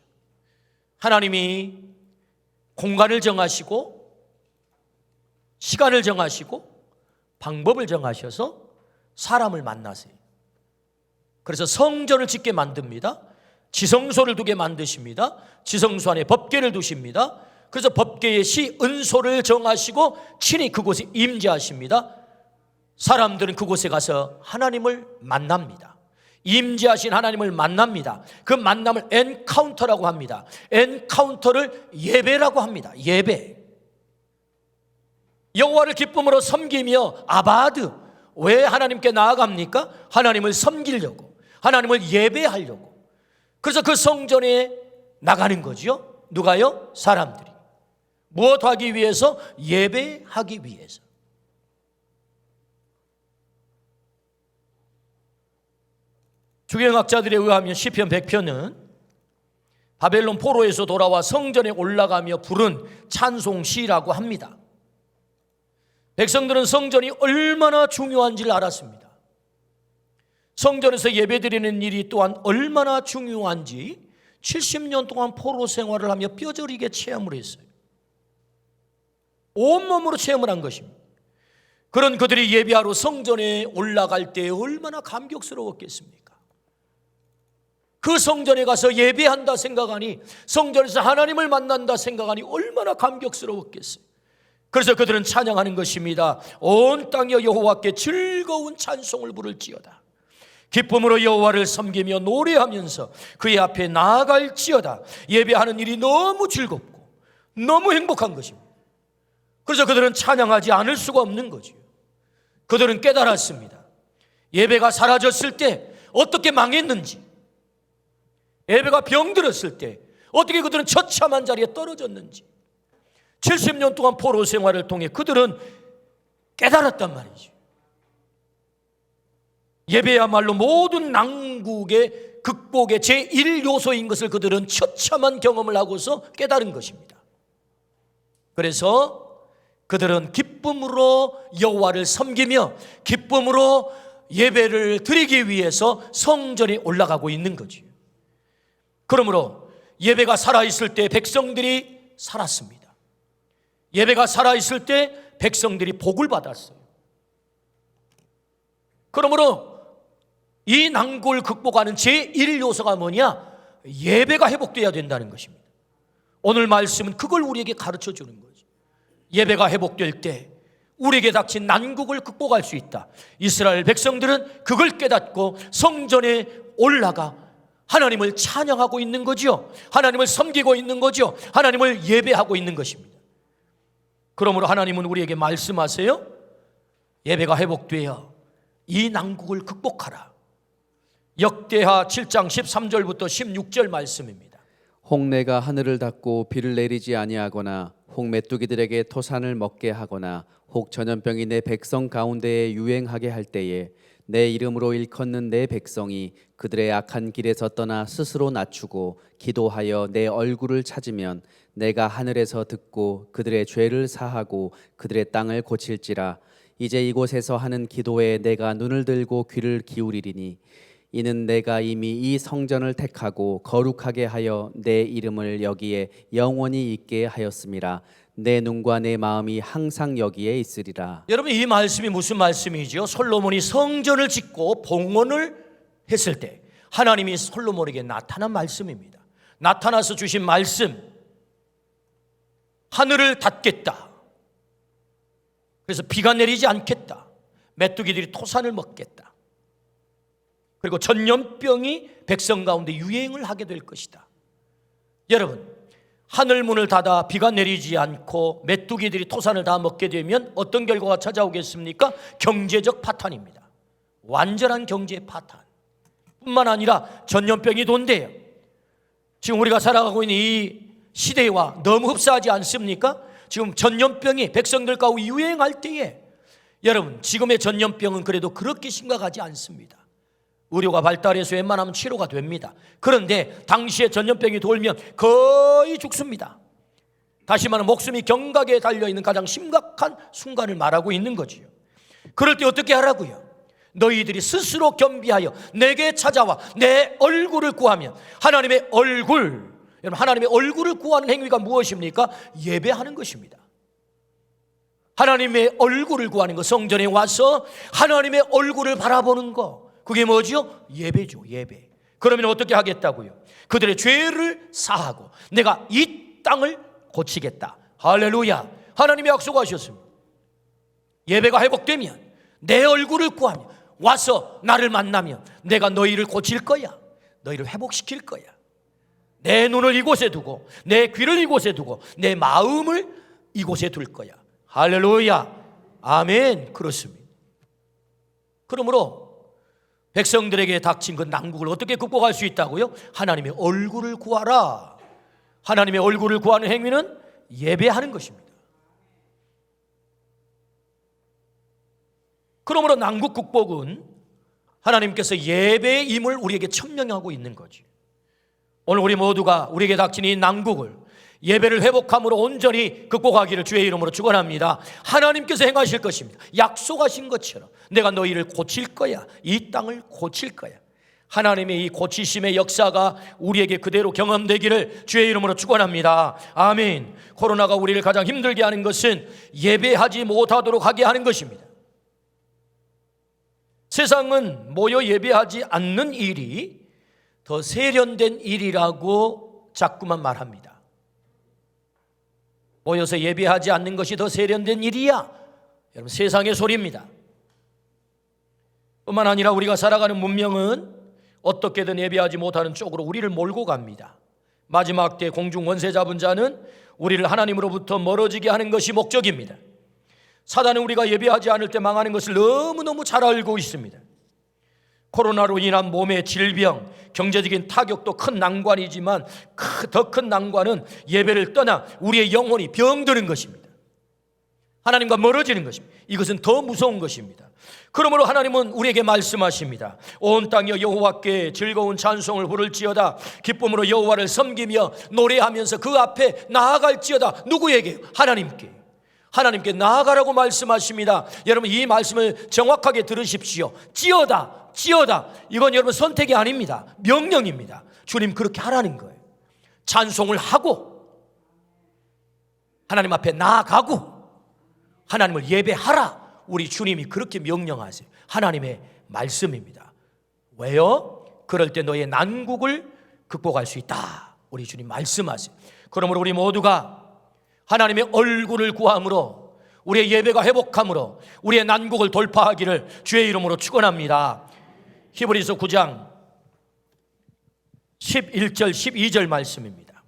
하나님이 공간을 정하시고 시간을 정하시고 방법을 정하셔서 사람을 만나세요. 그래서 성전을 짓게 만듭니다. 지성소를 두게 만드십니다. 지성소 안에 법궤를 두십니다. 그래서 법궤의 시 은소를 정하시고 친히 그곳에 임재하십니다. 사람들은 그곳에 가서 하나님을 만납니다. 임재하신 하나님을 만납니다. 그 만남을 엔카운터라고 합니다. 엔카운터를 예배라고 합니다. 예배. 여호와를 기쁨으로 섬기며 아바드. 왜 하나님께 나아갑니까? 하나님을 섬기려고, 하나님을 예배하려고. 그래서 그 성전에 나가는 거죠. 누가요? 사람들이. 무엇 하기 위해서? 예배하기 위해서. 주경학자들에 의하면 시편 100편은 바벨론 포로에서 돌아와 성전에 올라가며 부른 찬송시라고 합니다. 백성들은 성전이 얼마나 중요한지를 알았습니다. 성전에서 예배드리는 일이 또한 얼마나 중요한지 70년 동안 포로 생활을 하며 뼈저리게 체험을 했어요. 온몸으로 체험을 한 것입니다. 그런 그들이 예배하러 성전에 올라갈 때 얼마나 감격스러웠겠습니까? 그 성전에 가서 예배한다 생각하니, 성전에서 하나님을 만난다 생각하니 얼마나 감격스러웠겠어요. 그래서 그들은 찬양하는 것입니다. 온 땅이여 여호와께 즐거운 찬송을 부를지어다. 기쁨으로 여호와를 섬기며 노래하면서 그의 앞에 나아갈지어다. 예배하는 일이 너무 즐겁고 너무 행복한 것입니다. 그래서 그들은 찬양하지 않을 수가 없는 거죠. 그들은 깨달았습니다. 예배가 사라졌을 때 어떻게 망했는지, 예배가 병들었을 때 어떻게 그들은 처참한 자리에 떨어졌는지, 70년 동안 포로 생활을 통해 그들은 깨달았단 말이죠. 예배야말로 모든 난국의 극복의 제1요소인 것을 그들은 처참한 경험을 하고서 깨달은 것입니다. 그래서 그들은 기쁨으로 여호와를 섬기며 기쁨으로 예배를 드리기 위해서 성전에 올라가고 있는 거죠. 그러므로 예배가 살아있을 때 백성들이 살았습니다. 예배가 살아있을 때 백성들이 복을 받았어요. 그러므로 이 난국을 극복하는 제1요소가 뭐냐? 예배가 회복되어야 된다는 것입니다. 오늘 말씀은 그걸 우리에게 가르쳐 주는 거죠. 예배가 회복될 때 우리에게 닥친 난국을 극복할 수 있다. 이스라엘 백성들은 그걸 깨닫고 성전에 올라가 하나님을 찬양하고 있는 거죠. 하나님을 섬기고 있는 거죠. 하나님을 예배하고 있는 것입니다. 그러므로 하나님은 우리에게 말씀하세요. 예배가 회복되어 이 난국을 극복하라. 역대하 7장 13절부터 16절 말씀입니다. 혹 내가 하늘을 닫고 비를 내리지 아니하거나 혹 메뚜기들에게 토산을 먹게 하거나 혹 전염병이 내 백성 가운데에 유행하게 할 때에 내 이름으로 일컫는 내 백성이 그들의 악한 길에서 떠나 스스로 낮추고 기도하여 내 얼굴을 찾으면 내가 하늘에서 듣고 그들의 죄를 사하고 그들의 땅을 고칠지라. 이제 이곳에서 하는 기도에 내가 눈을 들고 귀를 기울이리니 이는 내가 이미 이 성전을 택하고 거룩하게 하여 내 이름을 여기에 영원히 있게 하였음이라. 내 눈과 내 마음이 항상 여기에 있으리라. 여러분, 이 말씀이 무슨 말씀이죠? 솔로몬이 성전을 짓고 봉헌을 했을 때 하나님이 솔로몬에게 나타난 말씀입니다. 나타나서 주신 말씀, 하늘을 닫겠다. 그래서 비가 내리지 않겠다. 메뚜기들이 토산을 먹겠다. 그리고 전염병이 백성 가운데 유행을 하게 될 것이다. 여러분, 하늘 문을 닫아 비가 내리지 않고 메뚜기들이 토산을 다 먹게 되면 어떤 결과가 찾아오겠습니까? 경제적 파탄입니다. 완전한 경제 파탄. 뿐만 아니라 전염병이 돈대요. 지금 우리가 살아가고 있는 이 시대와 너무 흡사하지 않습니까? 지금 전염병이 백성들 가운데 유행할 때에 여러분, 지금의 전염병은 그래도 그렇게 심각하지 않습니다. 의료가 발달해서 웬만하면 치료가 됩니다. 그런데 당시에 전염병이 돌면 거의 죽습니다. 다시 말하면 목숨이 경각에 달려있는 가장 심각한 순간을 말하고 있는 거지요. 그럴 때 어떻게 하라고요? 너희들이 스스로 겸비하여 내게 찾아와 내 얼굴을 구하면, 하나님의 얼굴, 여러분, 하나님의 얼굴을 구하는 행위가 무엇입니까? 예배하는 것입니다. 하나님의 얼굴을 구하는 것, 성전에 와서 하나님의 얼굴을 바라보는 것, 그게 뭐죠? 예배죠, 예배. 그러면 어떻게 하겠다고요? 그들의 죄를 사하고 내가 이 땅을 고치겠다. 할렐루야. 하나님이 약속하셨습니다. 예배가 회복되면, 내 얼굴을 구하면, 와서 나를 만나면 내가 너희를 고칠 거야. 너희를 회복시킬 거야. 내 눈을 이곳에 두고, 내 귀를 이곳에 두고, 내 마음을 이곳에 둘 거야. 할렐루야. 아멘. 그렇습니다. 그러므로 백성들에게 닥친 그 난국을 어떻게 극복할 수 있다고요? 하나님의 얼굴을 구하라. 하나님의 얼굴을 구하는 행위는 예배하는 것입니다. 그러므로 난국 극복은 하나님께서 예배의 임을 우리에게 청명하고 있는 거지. 오늘 우리 모두가 우리에게 닥친 이 난국을 예배를 회복함으로 온전히 극복하기를 주의 이름으로 축원합니다. 하나님께서 행하실 것입니다. 약속하신 것처럼 내가 너희를 고칠 거야. 이 땅을 고칠 거야. 하나님의 이 고치심의 역사가 우리에게 그대로 경험되기를 주의 이름으로 축원합니다. 아멘. 코로나가 우리를 가장 힘들게 하는 것은 예배하지 못하도록 하게 하는 것입니다. 세상은 모여 예배하지 않는 일이 더 세련된 일이라고 자꾸만 말합니다. 모여서 예배하지 않는 것이 더 세련된 일이야. 여러분, 세상의 소리입니다. 뿐만 아니라 우리가 살아가는 문명은 어떻게든 예배하지 못하는 쪽으로 우리를 몰고 갑니다. 마지막 때 공중 원세 잡은 자는 우리를 하나님으로부터 멀어지게 하는 것이 목적입니다. 사단은 우리가 예배하지 않을 때 망하는 것을 너무너무 잘 알고 있습니다. 코로나로 인한 몸의 질병, 경제적인 타격도 큰 난관이지만 더 큰 난관은 예배를 떠나 우리의 영혼이 병드는 것입니다. 하나님과 멀어지는 것입니다. 이것은 더 무서운 것입니다. 그러므로 하나님은 우리에게 말씀하십니다. 온 땅이여 여호와께 즐거운 찬송을 부를지어다. 기쁨으로 여호와를 섬기며 노래하면서 그 앞에 나아갈지어다. 누구에게? 하나님께 나아가라고 말씀하십니다. 여러분, 이 말씀을 정확하게 들으십시오. 찌어다. 이건 여러분 선택이 아닙니다. 명령입니다. 주님 그렇게 하라는 거예요. 찬송을 하고 하나님 앞에 나아가고 하나님을 예배하라. 우리 주님이 그렇게 명령하세요. 하나님의 말씀입니다. 왜요? 그럴 때 너의 난국을 극복할 수 있다. 우리 주님 말씀하세요. 그러므로 우리 모두가 하나님의 얼굴을 구함으로 우리의 예배가 회복함으로 우리의 난국을 돌파하기를 주의 이름으로 축원합니다. 히브리서 9장 11절 12절 말씀입니다.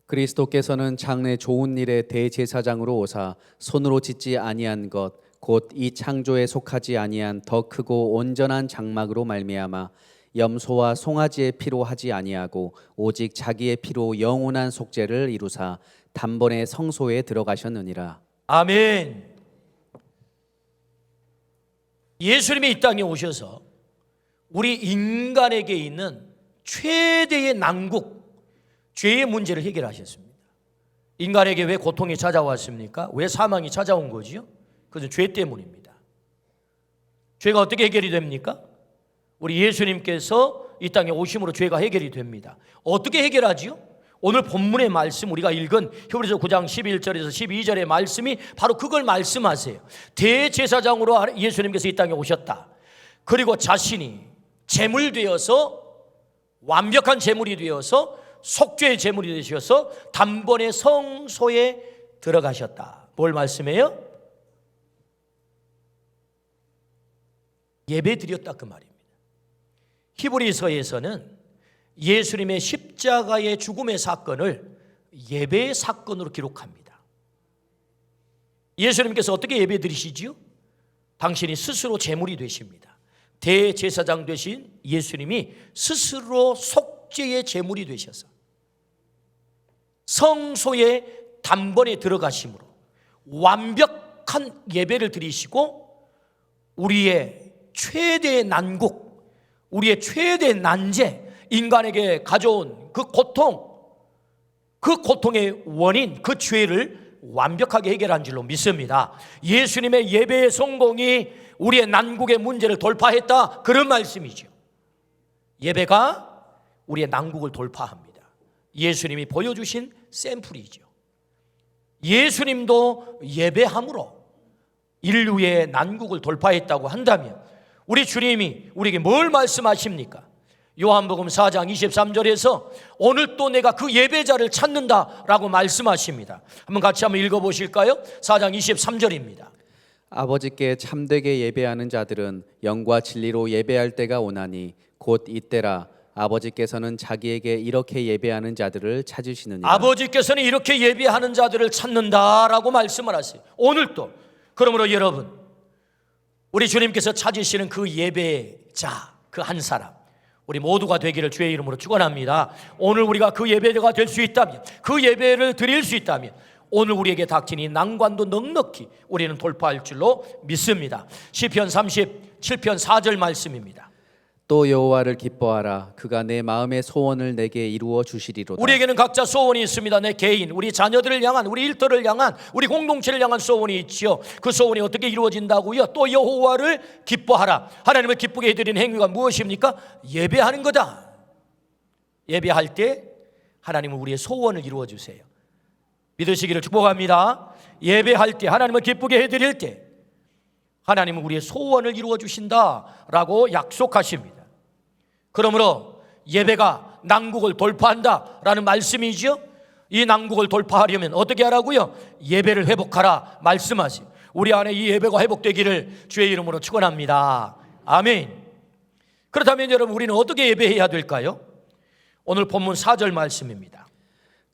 그리스도께서는 장래 좋은 일의 대제사장으로 오사 손으로 짓지 아니한 것 곧 이 창조에 속하지 아니한 더 크고 온전한 장막으로 말미암아 염소와 송아지의 피로 하지 아니하고 오직 자기의 피로 영원한 속죄를 이루사 단번에 성소에 들어가셨느니라. 아멘. 예수님이 이 땅에 오셔서 우리 인간에게 있는 최대의 난국, 죄의 문제를 해결하셨습니다. 인간에게 왜 고통이 찾아왔습니까? 왜 사망이 찾아온 거지요? 그것은 죄 때문입니다. 죄가 어떻게 해결이 됩니까? 우리 예수님께서 이 땅에 오심으로 죄가 해결이 됩니다. 어떻게 해결하지요? 오늘 본문의 말씀 우리가 읽은 히브리서 9장 11절에서 12절의 말씀이 바로 그걸 말씀하세요. 대제사장으로 예수님께서 이 땅에 오셨다. 그리고 자신이 제물 되어서 완벽한 제물이 되어서 속죄의 제물이 되셔서 단번에 성소에 들어가셨다. 뭘 말씀해요? 예배 드렸다 그 말입니다. 히브리서에서는 예수님의 십자가의 죽음의 사건을 예배의 사건으로 기록합니다. 예수님께서 어떻게 예배 드리시지요? 당신이 스스로 제물이 되십니다. 대제사장 되신 예수님이 스스로 속죄의 제물이 되셔서 성소의 단번에 들어가심으로 완벽한 예배를 드리시고 우리의 최대의 난국, 우리의 최대의 난제, 인간에게 가져온 그 고통의 원인, 그 죄를 완벽하게 해결한 줄로 믿습니다. 예수님의 예배의 성공이 우리의 난국의 문제를 돌파했다, 그런 말씀이죠. 예배가 우리의 난국을 돌파합니다. 예수님이 보여주신 샘플이죠. 예수님도 예배함으로 인류의 난국을 돌파했다고 한다면 우리 주님이 우리에게 뭘 말씀하십니까? 요한복음 4장 23절에서 오늘 또 내가 그 예배자를 찾는다라고 말씀하십니다. 한번 같이 한번 읽어보실까요? 4장 23절입니다. 아버지께 참되게 예배하는 자들은 영과 진리로 예배할 때가 오나니 곧 이때라. 아버지께서는 자기에게 이렇게 예배하는 자들을 찾으시느니라. 아버지께서는 이렇게 예배하는 자들을 찾는다라고 말씀을 하세요. 오늘도. 그러므로 여러분, 우리 주님께서 찾으시는 그 예배자, 그 한 사람, 우리 모두가 되기를 주의 이름으로 축원합니다. 오늘 우리가 그 예배자가 될 수 있다면, 그 예배를 드릴 수 있다면 오늘 우리에게 닥친 이 난관도 넉넉히 우리는 돌파할 줄로 믿습니다. 시편 37편 4절 말씀입니다. 또 여호와를 기뻐하라. 그가 내 마음의 소원을 내게 이루어 주시리로다. 우리에게는 각자 소원이 있습니다. 내 개인, 우리 자녀들을 향한, 우리 일터를 향한, 우리 공동체를 향한 소원이 있지요. 그 소원이 어떻게 이루어진다고요? 또 여호와를 기뻐하라. 하나님을 기쁘게 해드리는 행위가 무엇입니까? 예배하는 거다. 예배할 때 하나님은 우리의 소원을 이루어 주세요. 믿으시기를 축복합니다. 예배할 때, 하나님을 기쁘게 해드릴 때 하나님은 우리의 소원을 이루어 주신다라고 약속하십니다. 그러므로 예배가 난국을 돌파한다라는 말씀이죠. 이 난국을 돌파하려면 어떻게 하라고요? 예배를 회복하라 말씀하세요. 우리 안에 이 예배가 회복되기를 주의 이름으로 축원합니다. 아멘. 그렇다면 여러분, 우리는 어떻게 예배해야 될까요? 오늘 본문 4절 말씀입니다.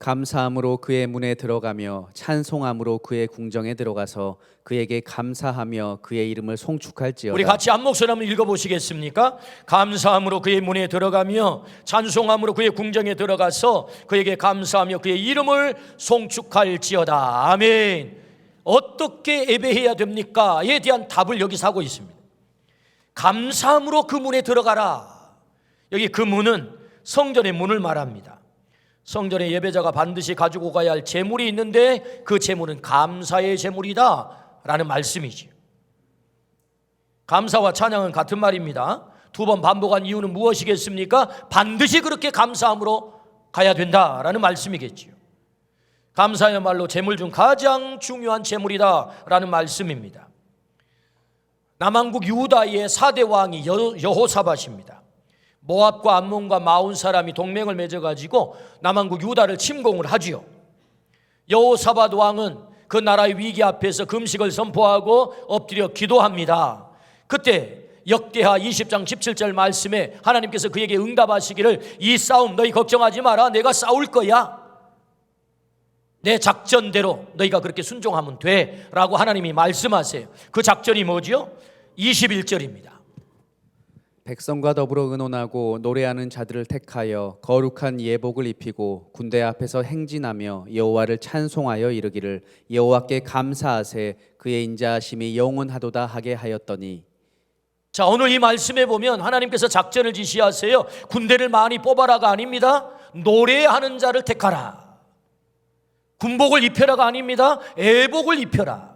감사함으로 그의 문에 들어가며 찬송함으로 그의 궁정에 들어가서 그에게 감사하며 그의 이름을 송축할지어다. 우리 같이 한 목소리 한번 읽어보시겠습니까? 감사함으로 그의 문에 들어가며 찬송함으로 그의 궁정에 들어가서 그에게 감사하며 그의 이름을 송축할지어다. 아멘. 어떻게 예배해야 됩니까?에 대한 답을 여기서 하고 있습니다. 감사함으로 그 문에 들어가라. 여기 그 문은 성전의 문을 말합니다. 성전에 예배자가 반드시 가지고 가야 할 제물이 있는데 그 제물은 감사의 제물이다 라는 말씀이지. 감사와 찬양은 같은 말입니다. 두 번 반복한 이유는 무엇이겠습니까? 반드시 그렇게 감사함으로 가야 된다라는 말씀이겠지요. 감사야말로 제물 중 가장 중요한 제물이다 라는 말씀입니다. 남왕국 유다의 4대 왕이 여호사밧입니다. 모압과 암몬과 마온 사람이 동맹을 맺어가지고 남왕국 유다를 침공을 하지요. 여호사밧 왕은 그 나라의 위기 앞에서 금식을 선포하고 엎드려 기도합니다. 그때 역대하 20장 17절 말씀에 하나님께서 그에게 응답하시기를 이 싸움 너희 걱정하지 마라. 내가 싸울 거야. 내 작전대로 너희가 그렇게 순종하면 돼 라고 하나님이 말씀하세요. 그 작전이 뭐죠? 21절입니다. 백성과 더불어 의논하고 노래하는 자들을 택하여 거룩한 예복을 입히고 군대 앞에서 행진하며 여호와를 찬송하여 이르기를 여호와께 감사하세 그의 인자하심이 영원하도다 하게 하였더니. 자, 오늘 이 말씀에 보면 하나님께서 작전을 지시하세요. 군대를 많이 뽑아라가 아닙니다. 노래하는 자를 택하라. 군복을 입혀라가 아닙니다. 애복을 입혀라.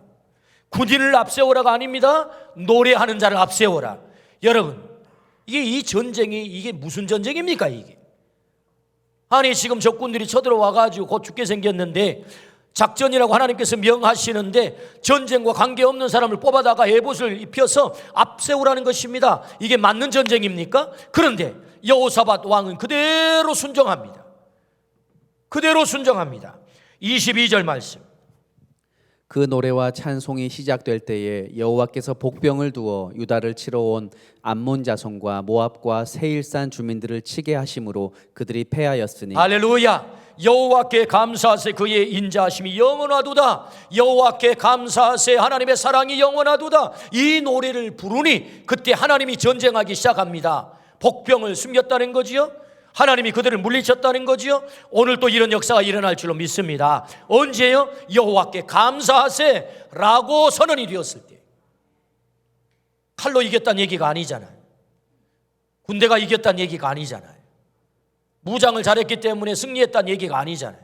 군인을 앞세워라가 아닙니다. 노래하는 자를 앞세워라. 여러분, 이 전쟁이 이게 무슨 전쟁입니까 이게? 아니 지금 적군들이 쳐들어와가지고 곧 죽게 생겼는데 작전이라고 하나님께서 명하시는데 전쟁과 관계없는 사람을 뽑아다가 에봇을 입혀서 앞세우라는 것입니다. 이게 맞는 전쟁입니까? 그런데 여호사밧 왕은 그대로 순종합니다. 그대로 순종합니다. 22절 말씀. 그 노래와 찬송이 시작될 때에 여호와께서 복병을 두어 유다를 치러 온 암몬 자손과 모압과 세일산 주민들을 치게 하심으로 그들이 패하였으니. 할렐루야. 여호와께 감사하세 그의 인자하심이 영원하도다. 여호와께 감사하세 하나님의 사랑이 영원하도다. 이 노래를 부르니 그때 하나님이 전쟁하기 시작합니다. 복병을 숨겼다는 거지요. 하나님이 그들을 물리쳤다는 거지요. 오늘 또 이런 역사가 일어날 줄로 믿습니다. 언제요? 여호와께 감사하세 라고 선언이 되었을 때. 칼로 이겼다는 얘기가 아니잖아요. 군대가 이겼다는 얘기가 아니잖아요. 무장을 잘했기 때문에 승리했다는 얘기가 아니잖아요.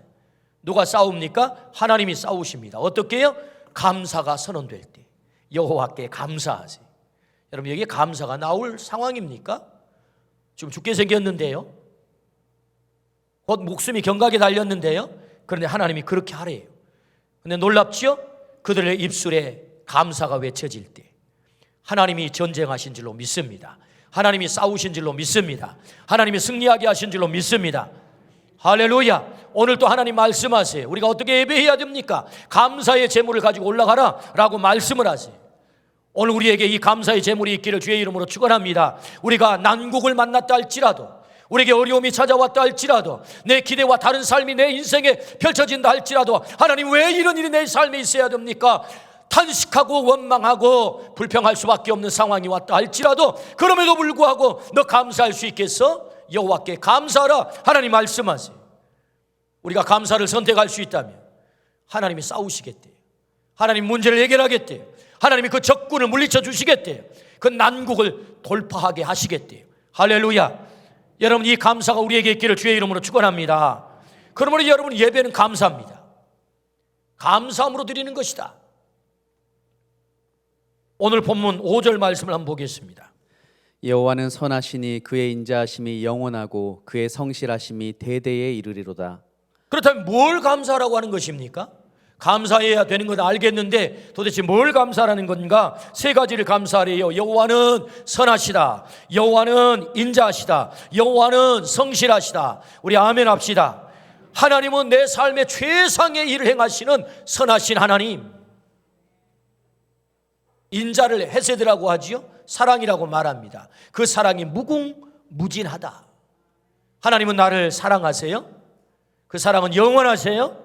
누가 싸웁니까? 하나님이 싸우십니다. 어떻게 해요? 감사가 선언될 때 여호와께 감사하세요. 여러분 여기에 감사가 나올 상황입니까? 지금 죽게 생겼는데요. 곧 목숨이 경각에 달렸는데요. 그런데 하나님이 그렇게 하래요. 근데 놀랍지요? 그들의 입술에 감사가 외쳐질 때 하나님이 전쟁하신 줄로 믿습니다. 하나님이 싸우신 줄로 믿습니다. 하나님이 승리하게 하신 줄로 믿습니다. 할렐루야. 오늘 또 하나님 말씀하세요. 우리가 어떻게 예배해야 됩니까? 감사의 제물을 가지고 올라가라 라고 말씀을 하세요. 오늘 우리에게 이 감사의 제물이 있기를 주의 이름으로 축원합니다. 우리가 난국을 만났다 할지라도, 우리에게 어려움이 찾아왔다 할지라도, 내 기대와 다른 삶이 내 인생에 펼쳐진다 할지라도 하나님 왜 이런 일이 내 삶에 있어야 됩니까? 탄식하고 원망하고 불평할 수밖에 없는 상황이 왔다 할지라도 그럼에도 불구하고 너 감사할 수 있겠어? 여호와께 감사하라 하나님 말씀하세요. 우리가 감사를 선택할 수 있다면 하나님이 싸우시겠대요. 하나님 문제를 해결하겠대요. 하나님이 그 적군을 물리쳐 주시겠대요. 그 난국을 돌파하게 하시겠대요. 할렐루야. 여러분 이 감사가 우리에게 있기를 주의 이름으로 축원합니다. 그러므로 여러분 예배는 감사합니다. 감사함으로 드리는 것이다. 오늘 본문 5절 말씀을 한번 보겠습니다. 여호와는 선하시니 그의 인자하심이 영원하고 그의 성실하심이 대대에 이르리로다. 그렇다면 뭘 감사하라고 하는 것입니까? 감사해야 되는 건 알겠는데 도대체 뭘 감사하라는 건가? 세 가지를 감사하래요. 여호와는 선하시다. 여호와는 인자하시다. 여호와는 성실하시다. 우리 아멘 합시다. 하나님은 내 삶의 최상의 일을 행하시는 선하신 하나님. 인자를 헤세드라고 하지요. 사랑이라고 말합니다. 그 사랑이 무궁무진하다. 하나님은 나를 사랑하세요. 그 사랑은 영원하세요.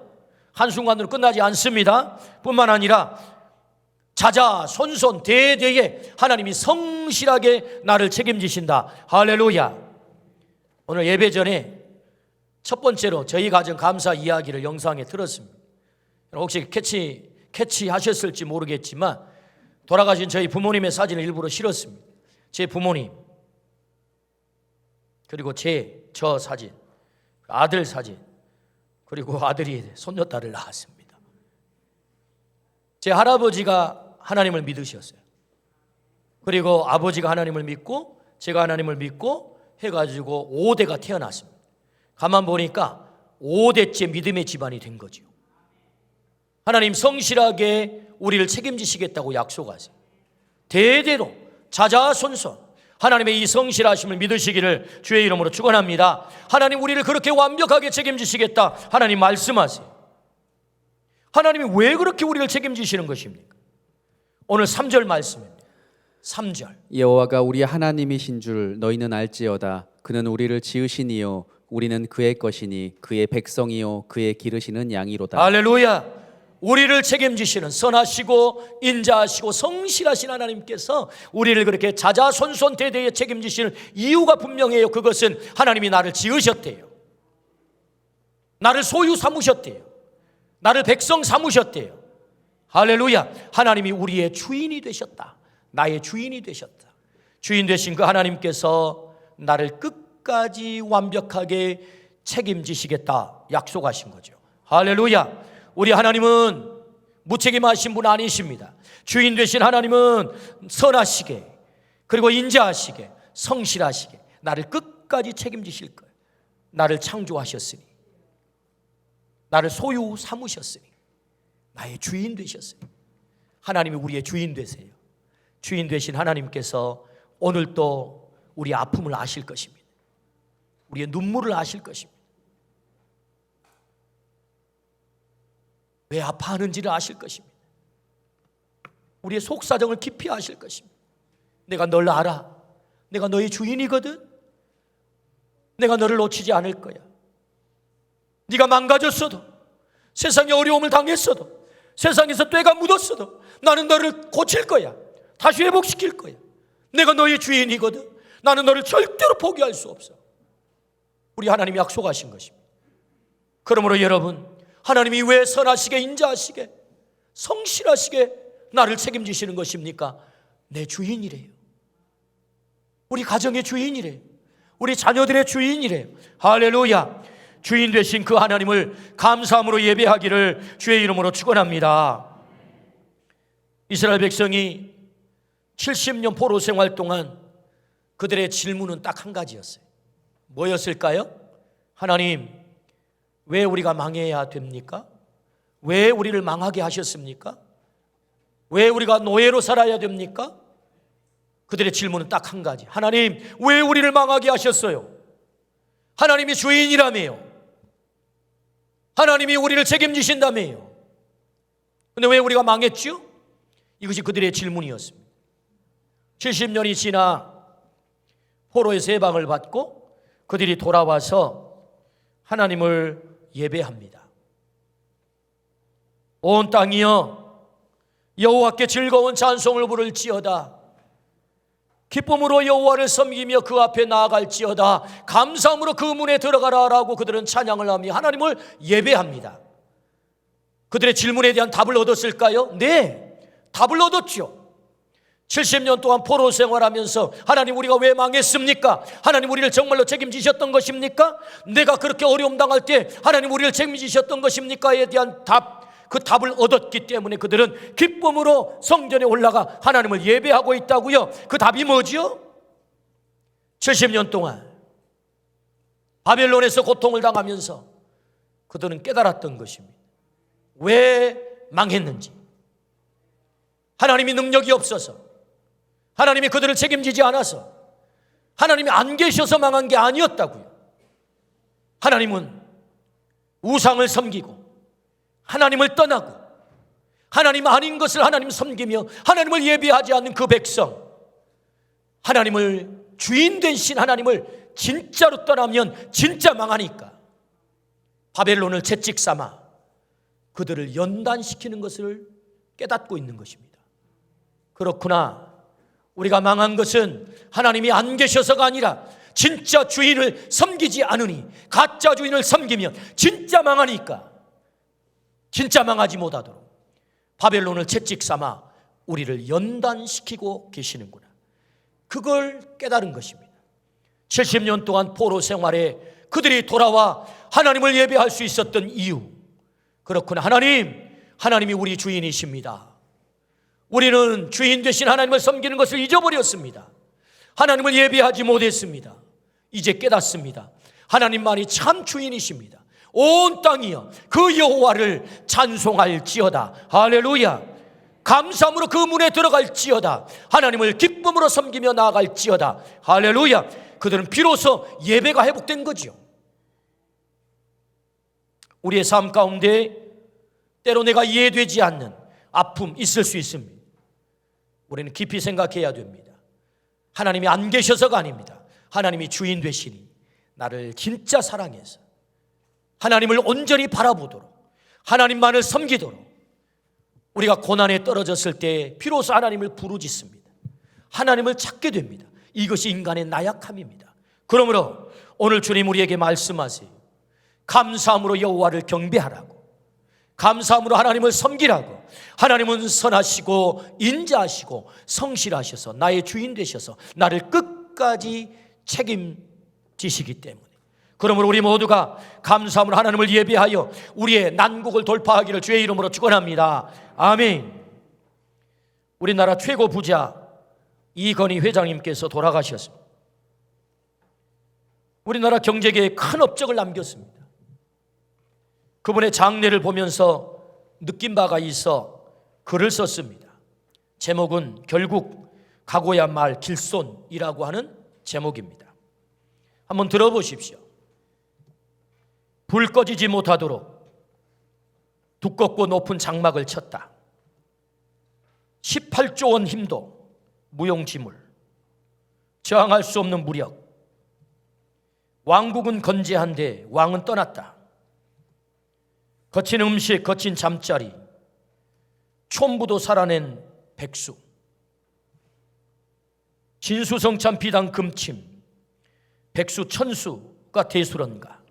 한순간으로 끝나지 않습니다. 뿐만 아니라 자자손손 대대에 하나님이 성실하게 나를 책임지신다. 할렐루야. 오늘 예배 전에 첫 번째로 저희 가정 감사 이야기를 영상에 들었습니다. 혹시 캐치하셨을지 모르겠지만 돌아가신 저희 부모님의 사진을 일부러 실었습니다. 제 부모님 그리고 저 사진, 아들 사진, 그리고 아들이 손녀딸을 낳았습니다. 제 할아버지가 하나님을 믿으셨어요. 그리고 아버지가 하나님을 믿고 제가 하나님을 믿고 해가지고 5대가 태어났습니다. 가만 보니까 5대째 믿음의 집안이 된 거죠. 하나님 성실하게 우리를 책임지시겠다고 약속하세요. 대대로 자자손손 하나님의 이 성실하심을 믿으시기를 주의 이름으로 축원합니다. 하나님 우리를 그렇게 완벽하게 책임지시겠다 하나님 말씀하세요. 하나님이 왜 그렇게 우리를 책임지시는 것입니까? 오늘 3절 말씀입니다. 3절. 여호와가 우리 하나님이신 줄 너희는 알지어다. 그는 우리를 지으시니요 우리는 그의 것이니 그의 백성이요 그의 기르시는 양이로다. 할렐루야. 우리를 책임지시는 선하시고 인자하시고 성실하신 하나님께서 우리를 그렇게 자자손손 대대에 책임지시는 이유가 분명해요. 그것은 하나님이 나를 지으셨대요. 나를 소유 삼으셨대요. 나를 백성 삼으셨대요. 할렐루야. 하나님이 우리의 주인이 되셨다. 나의 주인이 되셨다. 주인 되신 그 하나님께서 나를 끝까지 완벽하게 책임지시겠다 약속하신 거죠. 할렐루야. 우리 하나님은 무책임하신 분 아니십니다. 주인 되신 하나님은 선하시게 그리고 인자하시게 성실하시게 나를 끝까지 책임지실 거예요. 나를 창조하셨으니 나를 소유 삼으셨으니 나의 주인 되셨으니 하나님이 우리의 주인 되세요. 주인 되신 하나님께서 오늘 또 우리의 아픔을 아실 것입니다. 우리의 눈물을 아실 것입니다. 왜 아파하는지를 아실 것입니다. 우리의 속사정을 깊이 아실 것입니다. 내가 널 알아. 내가 너의 주인이거든. 내가 너를 놓치지 않을 거야. 네가 망가졌어도, 세상에 어려움을 당했어도, 세상에서 때가 묻었어도 나는 너를 고칠 거야. 다시 회복시킬 거야. 내가 너의 주인이거든. 나는 너를 절대로 포기할 수 없어. 우리 하나님이 약속하신 것입니다. 그러므로 여러분, 하나님이 왜 선하시게, 인자하시게, 성실하시게 나를 책임지시는 것입니까? 내 주인이래요. 우리 가정의 주인이래요. 우리 자녀들의 주인이래요. 할렐루야. 주인 되신 그 하나님을 감사함으로 예배하기를 주의 이름으로 축원합니다. 이스라엘 백성이 70년 포로 생활 동안 그들의 질문은 딱 한 가지였어요. 뭐였을까요? 하나님, 왜 우리가 망해야 됩니까? 왜 우리를 망하게 하셨습니까? 왜 우리가 노예로 살아야 됩니까? 그들의 질문은 딱 한 가지. 하나님, 왜 우리를 망하게 하셨어요? 하나님이 주인이라며요. 하나님이 우리를 책임지신다며요. 근데 왜 우리가 망했죠? 이것이 그들의 질문이었습니다. 70년이 지나 포로에서 해방을 받고 그들이 돌아와서 하나님을 예배합니다. 온 땅이여 여호와께 즐거운 찬송을 부를지어다. 기쁨으로 여호와를 섬기며 그 앞에 나아갈지어다. 감사함으로 그 문에 들어가라라고 그들은 찬양을 하며 하나님을 예배합니다. 그들의 질문에 대한 답을 얻었을까요? 네, 답을 얻었죠. 70년 동안 포로 생활하면서 하나님, 우리가 왜 망했습니까? 하나님, 우리를 정말로 책임지셨던 것입니까? 내가 그렇게 어려움 당할 때 하나님, 우리를 책임지셨던 것입니까?에 대한 그 답을 얻었기 때문에 그들은 기쁨으로 성전에 올라가 하나님을 예배하고 있다고요. 그 답이 뭐죠? 70년 동안 바벨론에서 고통을 당하면서 그들은 깨달았던 것입니다. 왜 망했는지. 하나님이 능력이 없어서, 하나님이 그들을 책임지지 않아서, 하나님이 안 계셔서 망한 게 아니었다고요. 하나님은 우상을 섬기고 하나님을 떠나고 하나님 아닌 것을 하나님 섬기며 하나님을 예배하지 않는 그 백성, 하나님을 주인 되신 하나님을 진짜로 떠나면 진짜 망하니까 바벨론을 채찍 삼아 그들을 연단시키는 것을 깨닫고 있는 것입니다. 그렇구나. 우리가 망한 것은 하나님이 안 계셔서가 아니라 진짜 주인을 섬기지 않으니, 가짜 주인을 섬기면 진짜 망하니까 진짜 망하지 못하도록 바벨론을 채찍 삼아 우리를 연단시키고 계시는구나. 그걸 깨달은 것입니다. 70년 동안 포로 생활에 그들이 돌아와 하나님을 예배할 수 있었던 이유. 그렇구나. 하나님이 우리 주인이십니다. 우리는 주인 되신 하나님을 섬기는 것을 잊어버렸습니다. 하나님을 예배하지 못했습니다. 이제 깨닫습니다. 하나님만이 참 주인이십니다. 온 땅이여 그 여호와를 찬송할지어다. 할렐루야. 감사함으로 그 문에 들어갈지어다. 하나님을 기쁨으로 섬기며 나아갈지어다. 할렐루야. 그들은 비로소 예배가 회복된 거죠. 우리의 삶 가운데 때로 내가 이해되지 않는 아픔 있을 수 있습니다. 우리는 깊이 생각해야 됩니다. 하나님이 안 계셔서가 아닙니다. 하나님이 주인 되시니 나를 진짜 사랑해서 하나님을 온전히 바라보도록, 하나님만을 섬기도록 우리가 고난에 떨어졌을 때 비로소 하나님을 부르짖습니다. 하나님을 찾게 됩니다. 이것이 인간의 나약함입니다. 그러므로 오늘 주님 우리에게 말씀하세요. 감사함으로 여호와를 경배하라고, 감사함으로 하나님을 섬기라고. 하나님은 선하시고 인자하시고 성실하셔서 나의 주인 되셔서 나를 끝까지 책임지시기 때문에, 그러므로 우리 모두가 감사함으로 하나님을 예배하여 우리의 난국을 돌파하기를 주의 이름으로 축원합니다. 아멘. 우리나라 최고 부자 이건희 회장님께서 돌아가셨습니다. 우리나라 경제계에 큰 업적을 남겼습니다. 그분의 장례를 보면서 느낀 바가 있어 글을 썼습니다. 제목은 결국 가고야 말 길손이라고 하는 제목입니다. 한번 들어보십시오. 불 꺼지지 못하도록 두껍고 높은 장막을 쳤다. 18조 원 힘도 무용지물, 저항할 수 없는 무력. 왕국은 건재한데 왕은 떠났다. 거친 음식, 거친 잠자리, 촌부도 살아낸 백수, 진수성찬 비단 금침, 백수 천수가 대수런가.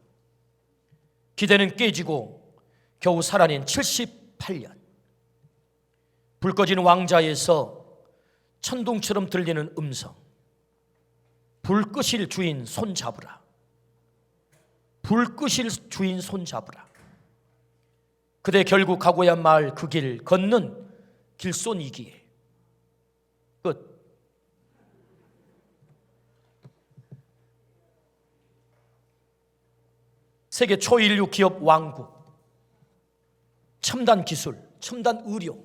기대는 깨지고 겨우 살아낸 78년. 불 꺼진 왕자에서 천둥처럼 들리는 음성. 불 끄실 주인 손 잡으라. 불 끄실 주인 손 잡으라. 그대 결국 가고야 말 그 길 걷는 길손이기에. 끝. 세계 초인류 기업 왕국, 첨단 기술, 첨단 의료,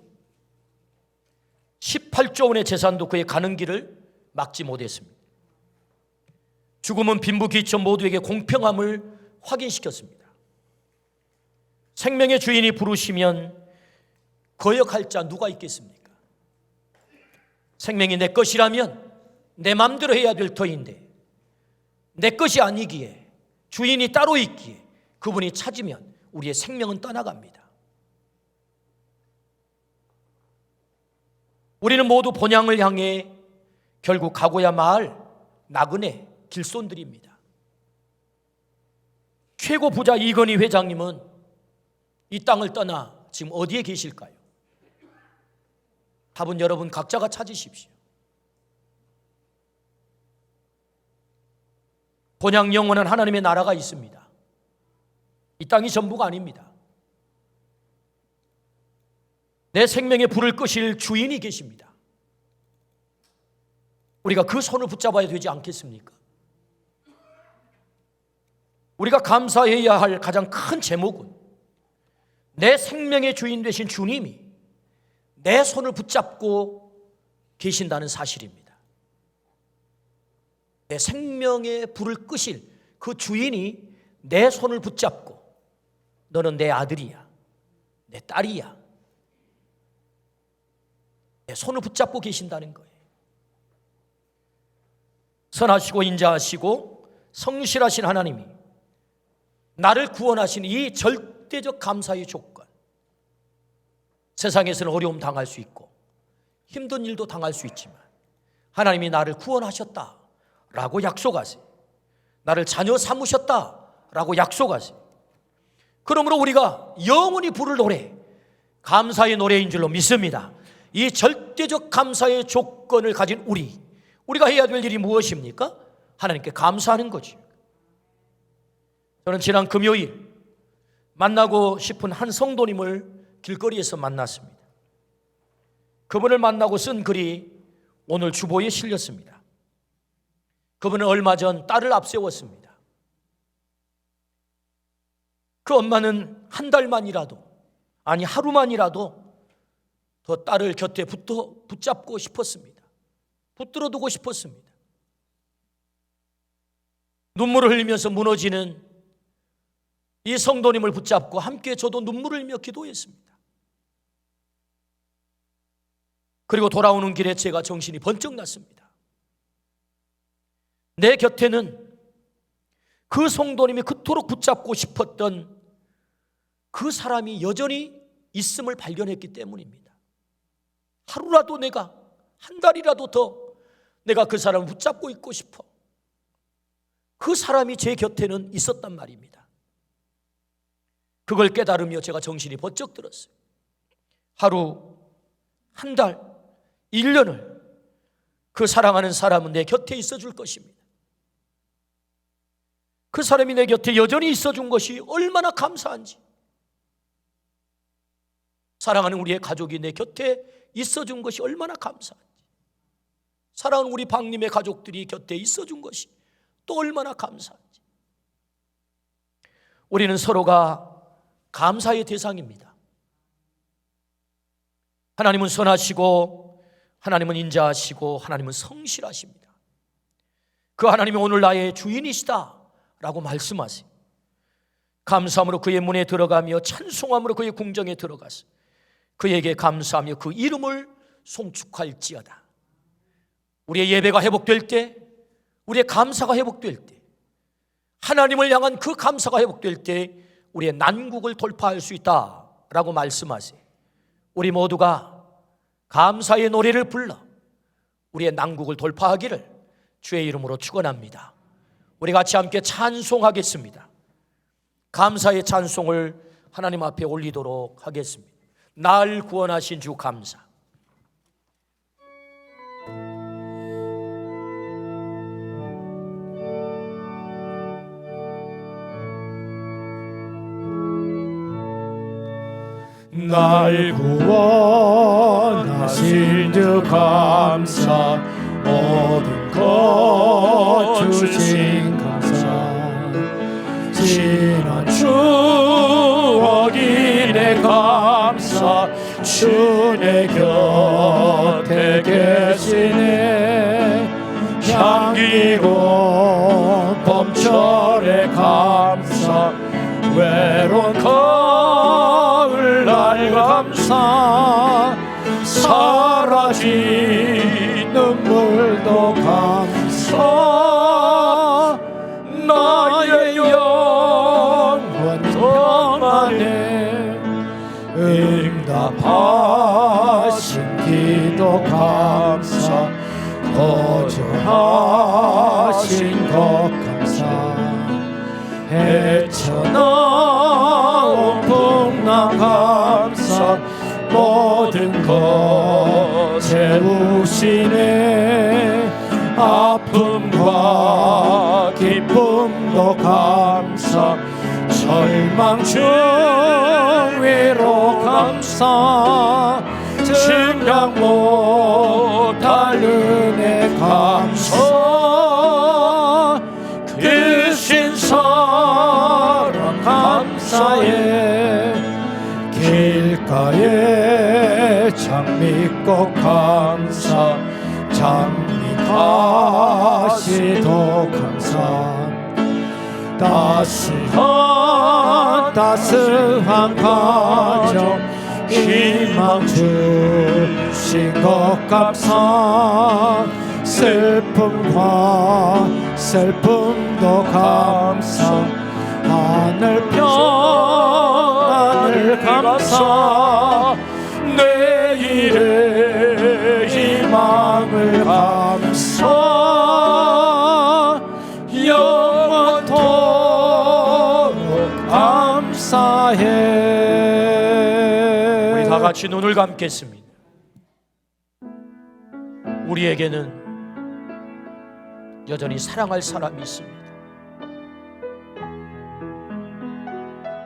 18조 원의 재산도 그의 가는 길을 막지 못했습니다. 죽음은 빈부귀천 모두에게 공평함을 확인시켰습니다. 생명의 주인이 부르시면 거역할 자 누가 있겠습니까? 생명이 내 것이라면 내 마음대로 해야 될 터인데 내 것이 아니기에, 주인이 따로 있기에 그분이 찾으면 우리의 생명은 떠나갑니다. 우리는 모두 본향을 향해 결국 가고야 말 나그네 길손들입니다. 최고 부자 이건희 회장님은 이 땅을 떠나 지금 어디에 계실까요? 답은 여러분 각자가 찾으십시오. 본향 영원한 하나님의 나라가 있습니다. 이 땅이 전부가 아닙니다. 내 생명의 불을 끄실 주인이 계십니다. 우리가 그 손을 붙잡아야 되지 않겠습니까? 우리가 감사해야 할 가장 큰 제목은 내 생명의 주인 되신 주님이 내 손을 붙잡고 계신다는 사실입니다. 내 생명의 불을 끄실 그 주인이 내 손을 붙잡고 너는 내 아들이야, 내 딸이야, 내 손을 붙잡고 계신다는 거예요. 선하시고 인자하시고 성실하신 하나님이 나를 구원하신 이 절대적 감사의 조건. 세상에서는 어려움 당할 수 있고 힘든 일도 당할 수 있지만 하나님이 나를 구원하셨다라고 약속하세요. 나를 자녀 삼으셨다라고 약속하세요. 그러므로 우리가 영원히 부를 노래, 감사의 노래인 줄로 믿습니다. 이 절대적 감사의 조건을 가진 우리가 해야 될 일이 무엇입니까? 하나님께 감사하는 거죠. 저는 지난 금요일 만나고 싶은 한 성도님을 길거리에서 만났습니다. 그분을 만나고 쓴 글이 오늘 주보에 실렸습니다. 그분은 얼마 전 딸을 앞세웠습니다. 그 엄마는 한 달만이라도, 아니 하루만이라도 더 딸을 곁에 붙잡고 싶었습니다. 붙들어두고 싶었습니다. 눈물을 흘리면서 무너지는 이 성도님을 붙잡고 함께 저도 눈물을 흘리며 기도했습니다. 그리고 돌아오는 길에 제가 정신이 번쩍 났습니다. 내 곁에는 그 성도님이 그토록 붙잡고 싶었던 그 사람이 여전히 있음을 발견했기 때문입니다. 하루라도 내가, 한 달이라도 더 내가 그 사람을 붙잡고 있고 싶어. 그 사람이 제 곁에는 있었단 말입니다. 그걸 깨달으며 제가 정신이 번쩍 들었어요. 하루, 한 달, 1년을 그 사랑하는 사람은 내 곁에 있어 줄 것입니다. 그 사람이 내 곁에 여전히 있어 준 것이 얼마나 감사한지, 사랑하는 우리의 가족이 내 곁에 있어 준 것이 얼마나 감사한지, 사랑하는 우리 박님의 가족들이 곁에 있어 준 것이 또 얼마나 감사한지. 우리는 서로가 감사의 대상입니다. 하나님은 선하시고 하나님은 인자하시고 하나님은 성실하십니다. 그 하나님이 오늘 나의 주인이시다 라고 말씀하세요. 감사함으로 그의 문에 들어가며 찬송함으로 그의 궁정에 들어가서 그에게 감사하며 그 이름을 송축할지어다. 우리의 예배가 회복될 때, 우리의 감사가 회복될 때, 하나님을 향한 그 감사가 회복될 때 우리의 난국을 돌파할 수 있다라고 말씀하세요. 우리 모두가 감사의 노래를 불러 우리의 난국을 돌파하기를 주의 이름으로 축원합니다. 우리 같이 함께 찬송하겠습니다. 감사의 찬송을 하나님 앞에 올리도록 하겠습니다. 날 구원하신 주 감사. 날 구원하신 주 감사, 모든 것 주신 감사. 지난 추억이 내 감사, 주 내 곁에 계시네. 향기로운 봄철의 감사, 외로운 가을날 감사. 사라진 눈물도 감사. 나의 영혼 평안에 응답하신 기도 감사. 거절하신 것 감사. 헤쳐나온 풍랑 감사. 모든 것 채우시네. 아픔과 기쁨도 감사. 절망 중 위로 감사. 증강 못할 은혜 감사. 크신 사랑 감사해. 길가에 장미꽃 감사. 장미가시도 감사. 따스한 가정 희망 주신 것 감사. 슬픔도 감사. 하늘 평안을 감사. 내일의 희망을 감사. 영원토록 감사해. 우리 다 같이 눈을 감겠습니다. 우리에게는 여전히 사랑할 사람이 있습니다.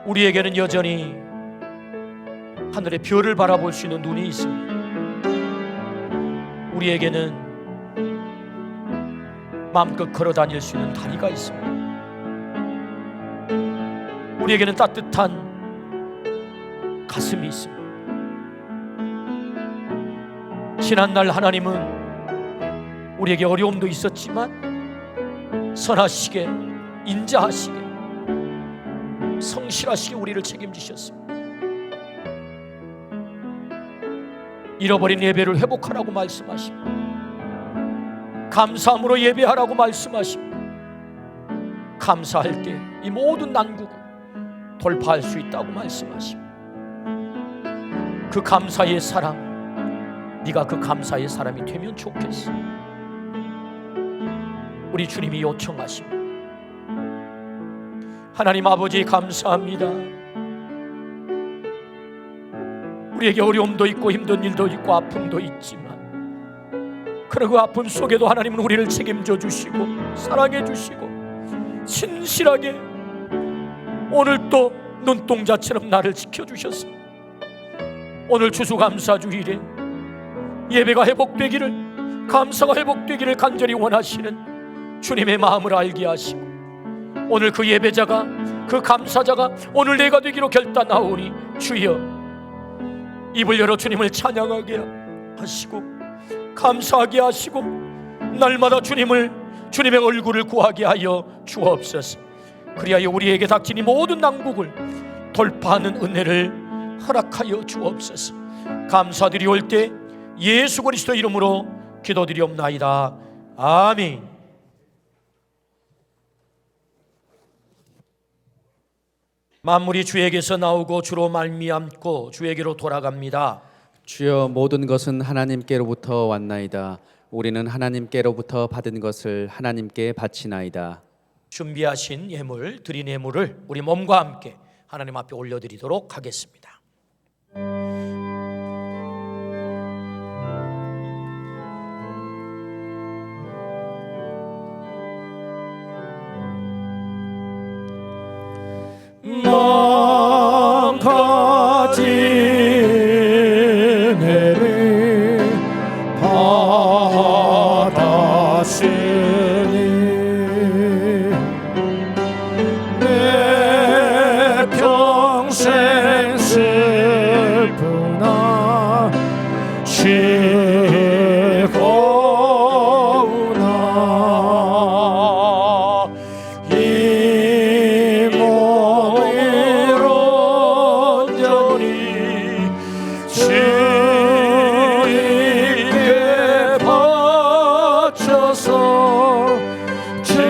우리에게는 여전히 하늘의 별을 바라볼 수 있는 눈이 있습니다. 우리에게는 마음껏 걸어 다닐 수 있는 다리가 있습니다. 우리에게는 따뜻한 가슴이 있습니다. 지난날 하나님은 우리에게 어려움도 있었지만 선하시게, 인자하시게, 성실하시게 우리를 책임지셨습니다. 잃어버린 예배를 회복하라고 말씀하십니다. 감사함으로 예배하라고 말씀하십니다. 감사할 때 이 모든 난국을 돌파할 수 있다고 말씀하십니다. 그 감사의 사람, 네가 그 감사의 사람이 되면 좋겠어. 우리 주님이 요청하십니다. 하나님 아버지 감사합니다. 우리에게 어려움도 있고 힘든 일도 있고 아픔도 있지만 그러나 그 아픔 속에도 하나님은 우리를 책임져 주시고 사랑해 주시고 신실하게 오늘 또 눈동자처럼 나를 지켜주셨습니다. 오늘 추수감사주일에 예배가 회복되기를, 감사가 회복되기를 간절히 원하시는 주님의 마음을 알게 하시고 오늘 그 예배자가, 그 감사자가 오늘 내가 되기로 결단하오니 주여 입을 열어 주님을 찬양하게 하시고 감사하게 하시고 날마다 주님의 얼굴을 구하게 하여 주옵소서. 그리하여 우리에게 닥친 이 모든 난국을 돌파하는 은혜를 허락하여 주옵소서. 감사드리올 때 예수 그리스도 이름으로 기도드리옵나이다. 아멘. 만물이 주에게서 나오고 주로 말미암고 주에게로 돌아갑니다. 주여, 모든 것은 하나님께로부터 왔나이다. 우리는 하나님께로부터 받은 것을 하나님께 바치나이다. 준비하신 예물, 드린 예물을 우리 몸과 함께 하나님 앞에 올려드리도록 하겠습니다. 망가짐을 받았으니 내 평생 슬프나 즐거우나 이 몸을 온전히 주님께 바쳐서 주님만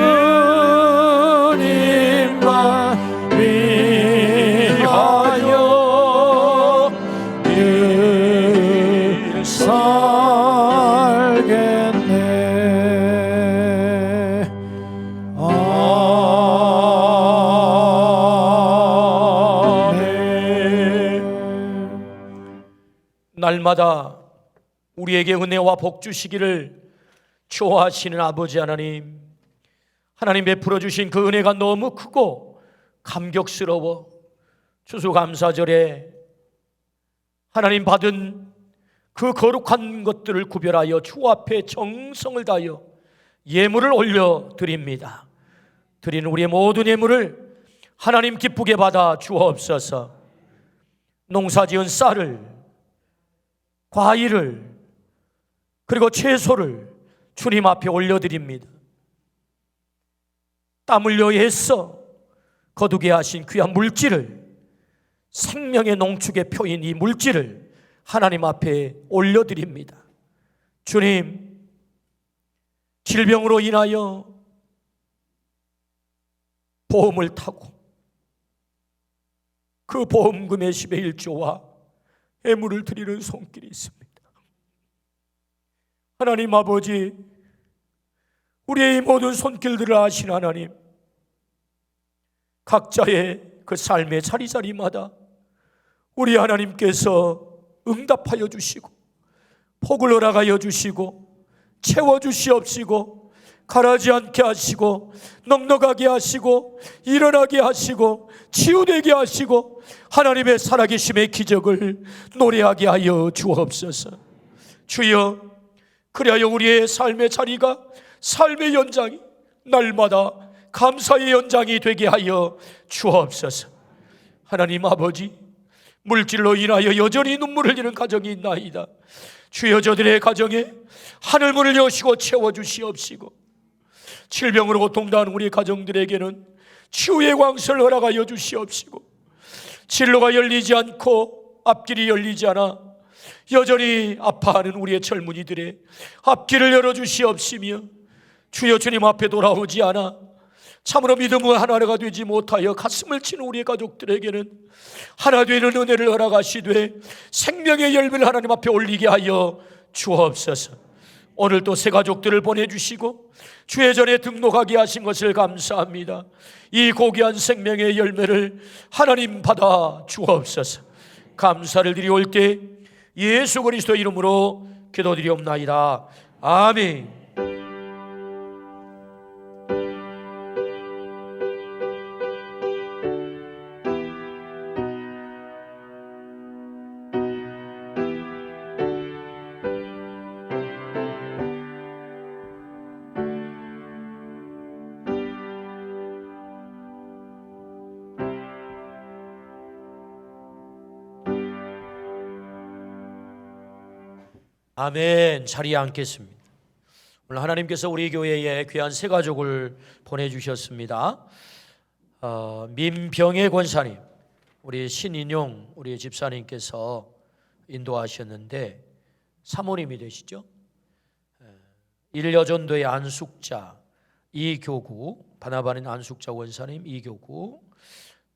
위하여 늘 살겠네. 아멘. 날마다 우리에게 은혜와 복 주시기를 좋아하시는 아버지 하나님, 하나님 베풀어 주신 그 은혜가 너무 크고 감격스러워 추수감사절에 하나님 받은 그 거룩한 것들을 구별하여 주 앞에 정성을 다하여 예물을 올려드립니다. 드리는 우리의 모든 예물을 하나님 기쁘게 받아 주옵소서. 농사지은 쌀을, 과일을, 그리고 채소를 주님 앞에 올려드립니다. 땀 흘려 애써 거두게 하신 귀한 물질을, 생명의 농축의 표인 이 물질을 하나님 앞에 올려드립니다. 주님, 질병으로 인하여 보험을 타고 그 보험금의 10의 1조와 예물을 드리는 손길이 있습니다. 하나님 아버지, 우리의 이 모든 손길들을 아신 하나님, 각자의 그 삶의 자리자리마다 우리 하나님께서 응답하여 주시고 복을 허락하여 주시고 채워주시옵시고 가라지 않게 하시고 넉넉하게 하시고 일어나게 하시고 치유되게 하시고 하나님의 살아계심의 기적을 노래하게 하여 주옵소서. 주여, 그리하여 우리의 삶의 자리가, 삶의 연장이 날마다 감사의 연장이 되게 하여 주옵소서. 하나님 아버지, 물질로 인하여 여전히 눈물을 흘리는 가정이 있나이다. 주여, 저들의 가정에 하늘문을 여시고 채워주시옵시고 질병으로 고통당하는 우리 가정들에게는 치유의 광선을 허락하여 주시옵시고 진로가 열리지 않고 앞길이 열리지 않아 여전히 아파하는 우리의 젊은이들의 앞길을 열어주시옵시며 주여, 주님 앞에 돌아오지 않아 참으로 믿음의 하나가 되지 못하여 가슴을 치는 우리의 가족들에게는 하나 되는 은혜를 허락하시되 생명의 열매를 하나님 앞에 올리게 하여 주옵소서. 오늘 또 새 가족들을 보내주시고 주의 전에 등록하게 하신 것을 감사합니다. 이 고귀한 생명의 열매를 하나님 받아 주옵소서. 감사를 드리올 때 예수 그리스도 이름으로 기도드리옵나이다. 아멘. 아멘. 자리에 앉겠습니다. 오늘 하나님께서 우리 교회에 귀한 새 가족을 보내주셨습니다. 민병혜 권사님, 우리 신인용 우리 집사님께서 인도하셨는데 사모님이 되시죠. 일여전도의 안숙자 이교구, 바나바는 안숙자 원사님 이교구,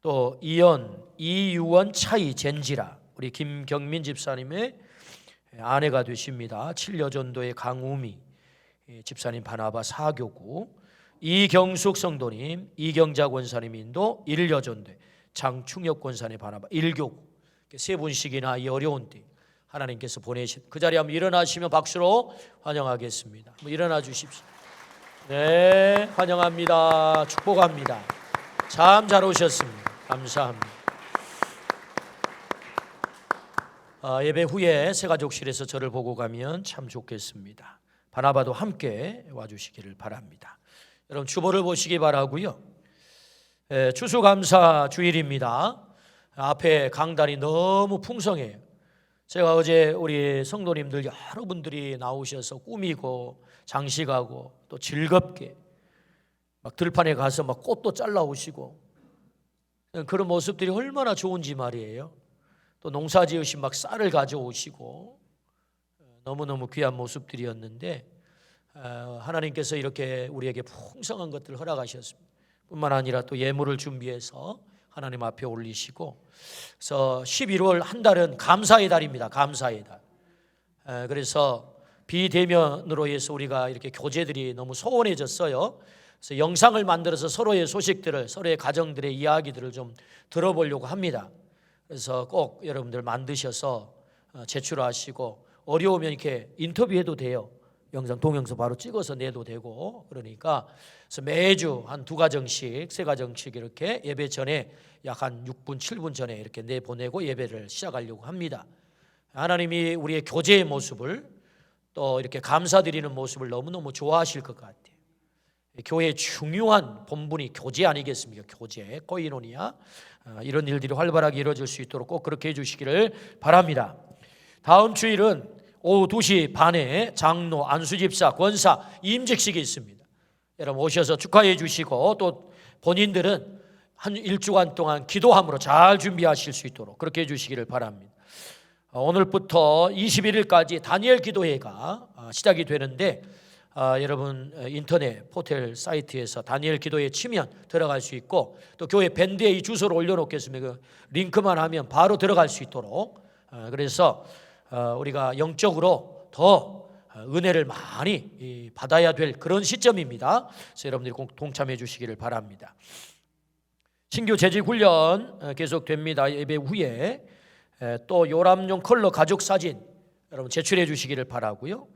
또 이연, 이유원, 차이, 젠지라 우리 김경민 집사님의 아내가 되십니다. 7여전도의 강우미 집사님 바나바 4교구, 이경숙 성도님, 이경자 권사님 인도 1여전도, 장충혁 권사님 바나바 1교구, 세 분씩이나 이 어려운 때 하나님께서 보내신 그 자리에 한번 일어나시면 박수로 환영하겠습니다. 한번 일어나 주십시오. 네, 환영합니다. 축복합니다. 참 잘 오셨습니다. 감사합니다. 예배 후에 새가족실에서 저를 보고 가면 참 좋겠습니다. 바나바도 함께 와주시기를 바랍니다. 여러분 주보를 보시기 바라고요. 추수감사 주일입니다. 앞에 강단이 너무 풍성해요. 제가 어제 우리 성도님들 여러분들이 나오셔서 꾸미고 장식하고 또 즐겁게 막 들판에 가서 막 꽃도 잘라오시고 그런 모습들이 얼마나 좋은지 말이에요. 또 농사 지으신 막 쌀을 가져오시고 너무너무 귀한 모습들이었는데 하나님께서 이렇게 우리에게 풍성한 것들을 허락하셨습니다. 뿐만 아니라 또 예물을 준비해서 하나님 앞에 올리시고, 그래서 11월 한 달은 감사의 달입니다. 감사의 달. 그래서 비대면으로 해서 우리가 이렇게 교제들이 너무 소원해졌어요. 그래서 영상을 만들어서 서로의 소식들을, 서로의 가정들의 이야기들을 좀 들어보려고 합니다. 그래서 꼭 여러분들 만드셔서 제출하시고, 어려우면 이렇게 인터뷰해도 돼요. 영상, 동영상 바로 찍어서 내도 되고. 그러니까 그래서 매주 한 2가정씩, 3가정씩 이렇게 예배 전에 약 한 6분, 7분 전에 이렇게 내보내고 예배를 시작하려고 합니다. 하나님이 우리의 교제의 모습을, 또 이렇게 감사드리는 모습을 너무너무 좋아하실 것 같아요. 교회의 중요한 본분이 교제 아니겠습니까? 교제, 코이노니아, 이런 일들이 활발하게 이루어질 수 있도록 꼭 그렇게 해주시기를 바랍니다. 다음 주일은 오후 2시 반에 장로, 안수집사, 권사 임직식이 있습니다. 여러분 오셔서 축하해 주시고, 또 본인들은 한 1주간 동안 기도함으로 잘 준비하실 수 있도록 그렇게 해주시기를 바랍니다. 오늘부터 21일까지 다니엘 기도회가 시작이 되는데, 여러분 인터넷 포털 사이트에서 다니엘 기도회 치면 들어갈 수 있고, 또 교회 밴드에 이 주소를 올려놓겠습니다. 그 링크만 하면 바로 들어갈 수 있도록, 그래서 우리가 영적으로 더 은혜를 많이 받아야 될 그런 시점입니다. 그래서 여러분들이 꼭 동참해 주시기를 바랍니다. 신규 재직 훈련 계속됩니다. 예배 후에 또 요람용 컬러 가족 사진 여러분 제출해 주시기를 바라고요.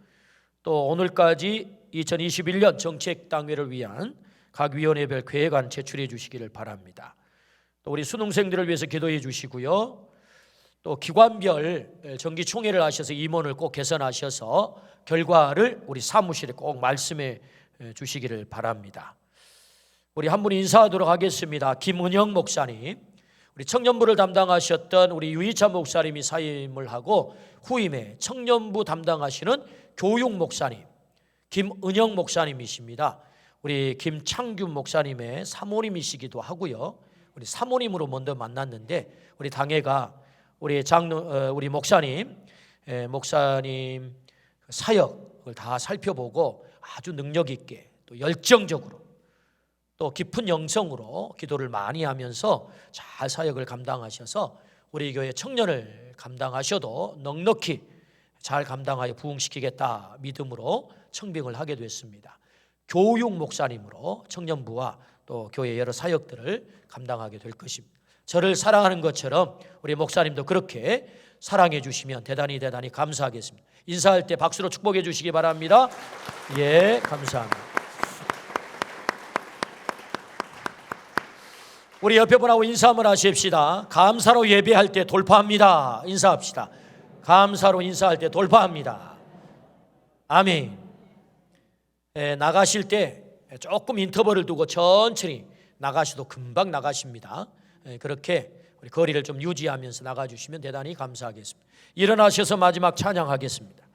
또 오늘까지 2021년 정책당회를 위한 각 위원회별 계획안 제출해 주시기를 바랍니다. 또 우리 수능생들을 위해서 기도해 주시고요. 또 기관별 정기총회를 하셔서 임원을 꼭 개선하셔서 결과를 우리 사무실에 꼭 말씀해 주시기를 바랍니다. 우리 한 분 인사하도록 하겠습니다. 김은영 목사님, 우리 청년부를 담당하셨던 우리 유희찬 목사님이 사임을 하고 후임에 청년부 담당하시는 교육 목사님 김은영 목사님이십니다. 우리 김창균 목사님의 사모님이시기도 하고요. 우리 사모님으로 먼저 만났는데 우리 당회가 우리 우리 목사님 사역을 다 살펴보고 아주 능력 있게 또 열정적으로 또 깊은 영성으로 기도를 많이 하면서 잘 사역을 감당하셔서 우리 교회 청년을 감당하셔도 넉넉히 잘 감당하여 부흥시키겠다 믿음으로 청빙을 하게 됐습니다. 교육 목사님으로 청년부와 또 교회 여러 사역들을 감당하게 될 것입니다. 저를 사랑하는 것처럼 우리 목사님도 그렇게 사랑해 주시면 대단히 감사하겠습니다. 인사할 때 박수로 축복해 주시기 바랍니다. 예, 감사합니다. 우리 옆에 분하고 인사 한번 하십시다. 감사로 예배할 때 돌파합니다. 인사합시다. 감사로 인사할 때 돌파합니다. 아멘. 나가실 때 조금 인터벌을 두고 천천히 나가셔도 금방 나가십니다. 그렇게 우리 거리를 좀 유지하면서 나가주시면 대단히 감사하겠습니다. 일어나셔서 마지막 찬양하겠습니다.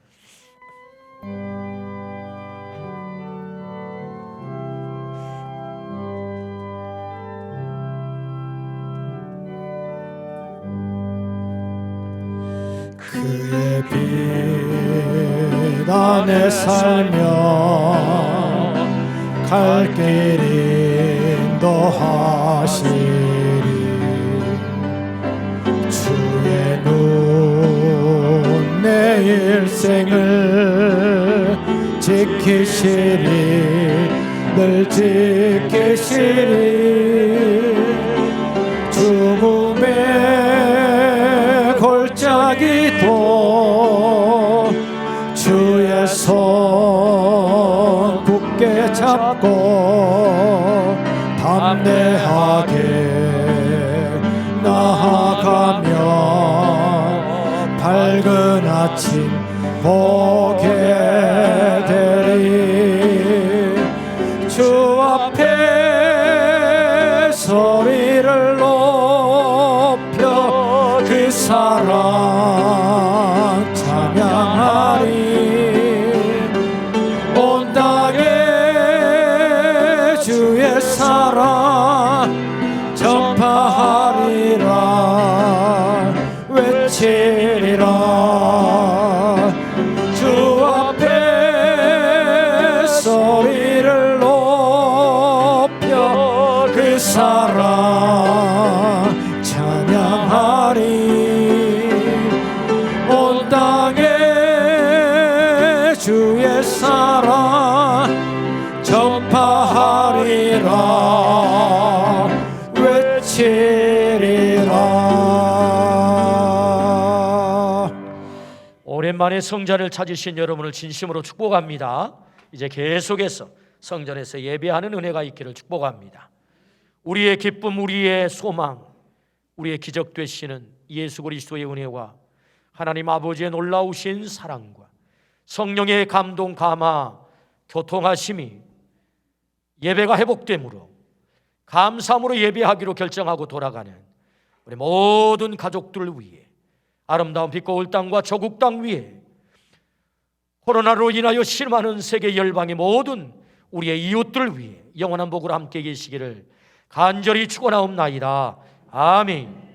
그의 빛 안에 살며 갈 길 인도하시리 일생을 지키시리 늘 지키시리 죽음의 골짜기도 주의 손 굳게 잡고 담대하게 나아가면 밝은 아침 보게 되리 주 앞에 소리를 높여 그 사랑 찬양하리 온 땅에 주의 사랑 전파하리라 외치리라 주 앞에 소리를 높여 그 사랑 찬양하리 온 땅에 주의 사랑 전파하리라 외치리라. 오랜만에 성전을 찾으신 여러분을 진심으로 축복합니다. 이제 계속해서 성전에서 예배하는 은혜가 있기를 축복합니다. 우리의 기쁨, 우리의 소망, 우리의 기적 되시는 예수 그리스도의 은혜와 하나님 아버지의 놀라우신 사랑과 성령의 감동, 감화, 교통하심이 예배가 회복됨으로 감사함으로 예배하기로 결정하고 돌아가는 우리 모든 가족들을 위해 아름다운 빛고울 땅과 조국 땅 위에 코로나로 인하여 실망하는 세계 열방의 모든 우리의 이웃들을 위해 영원한 복으로 함께 계시기를 간절히 축원하옵나이다. 아멘.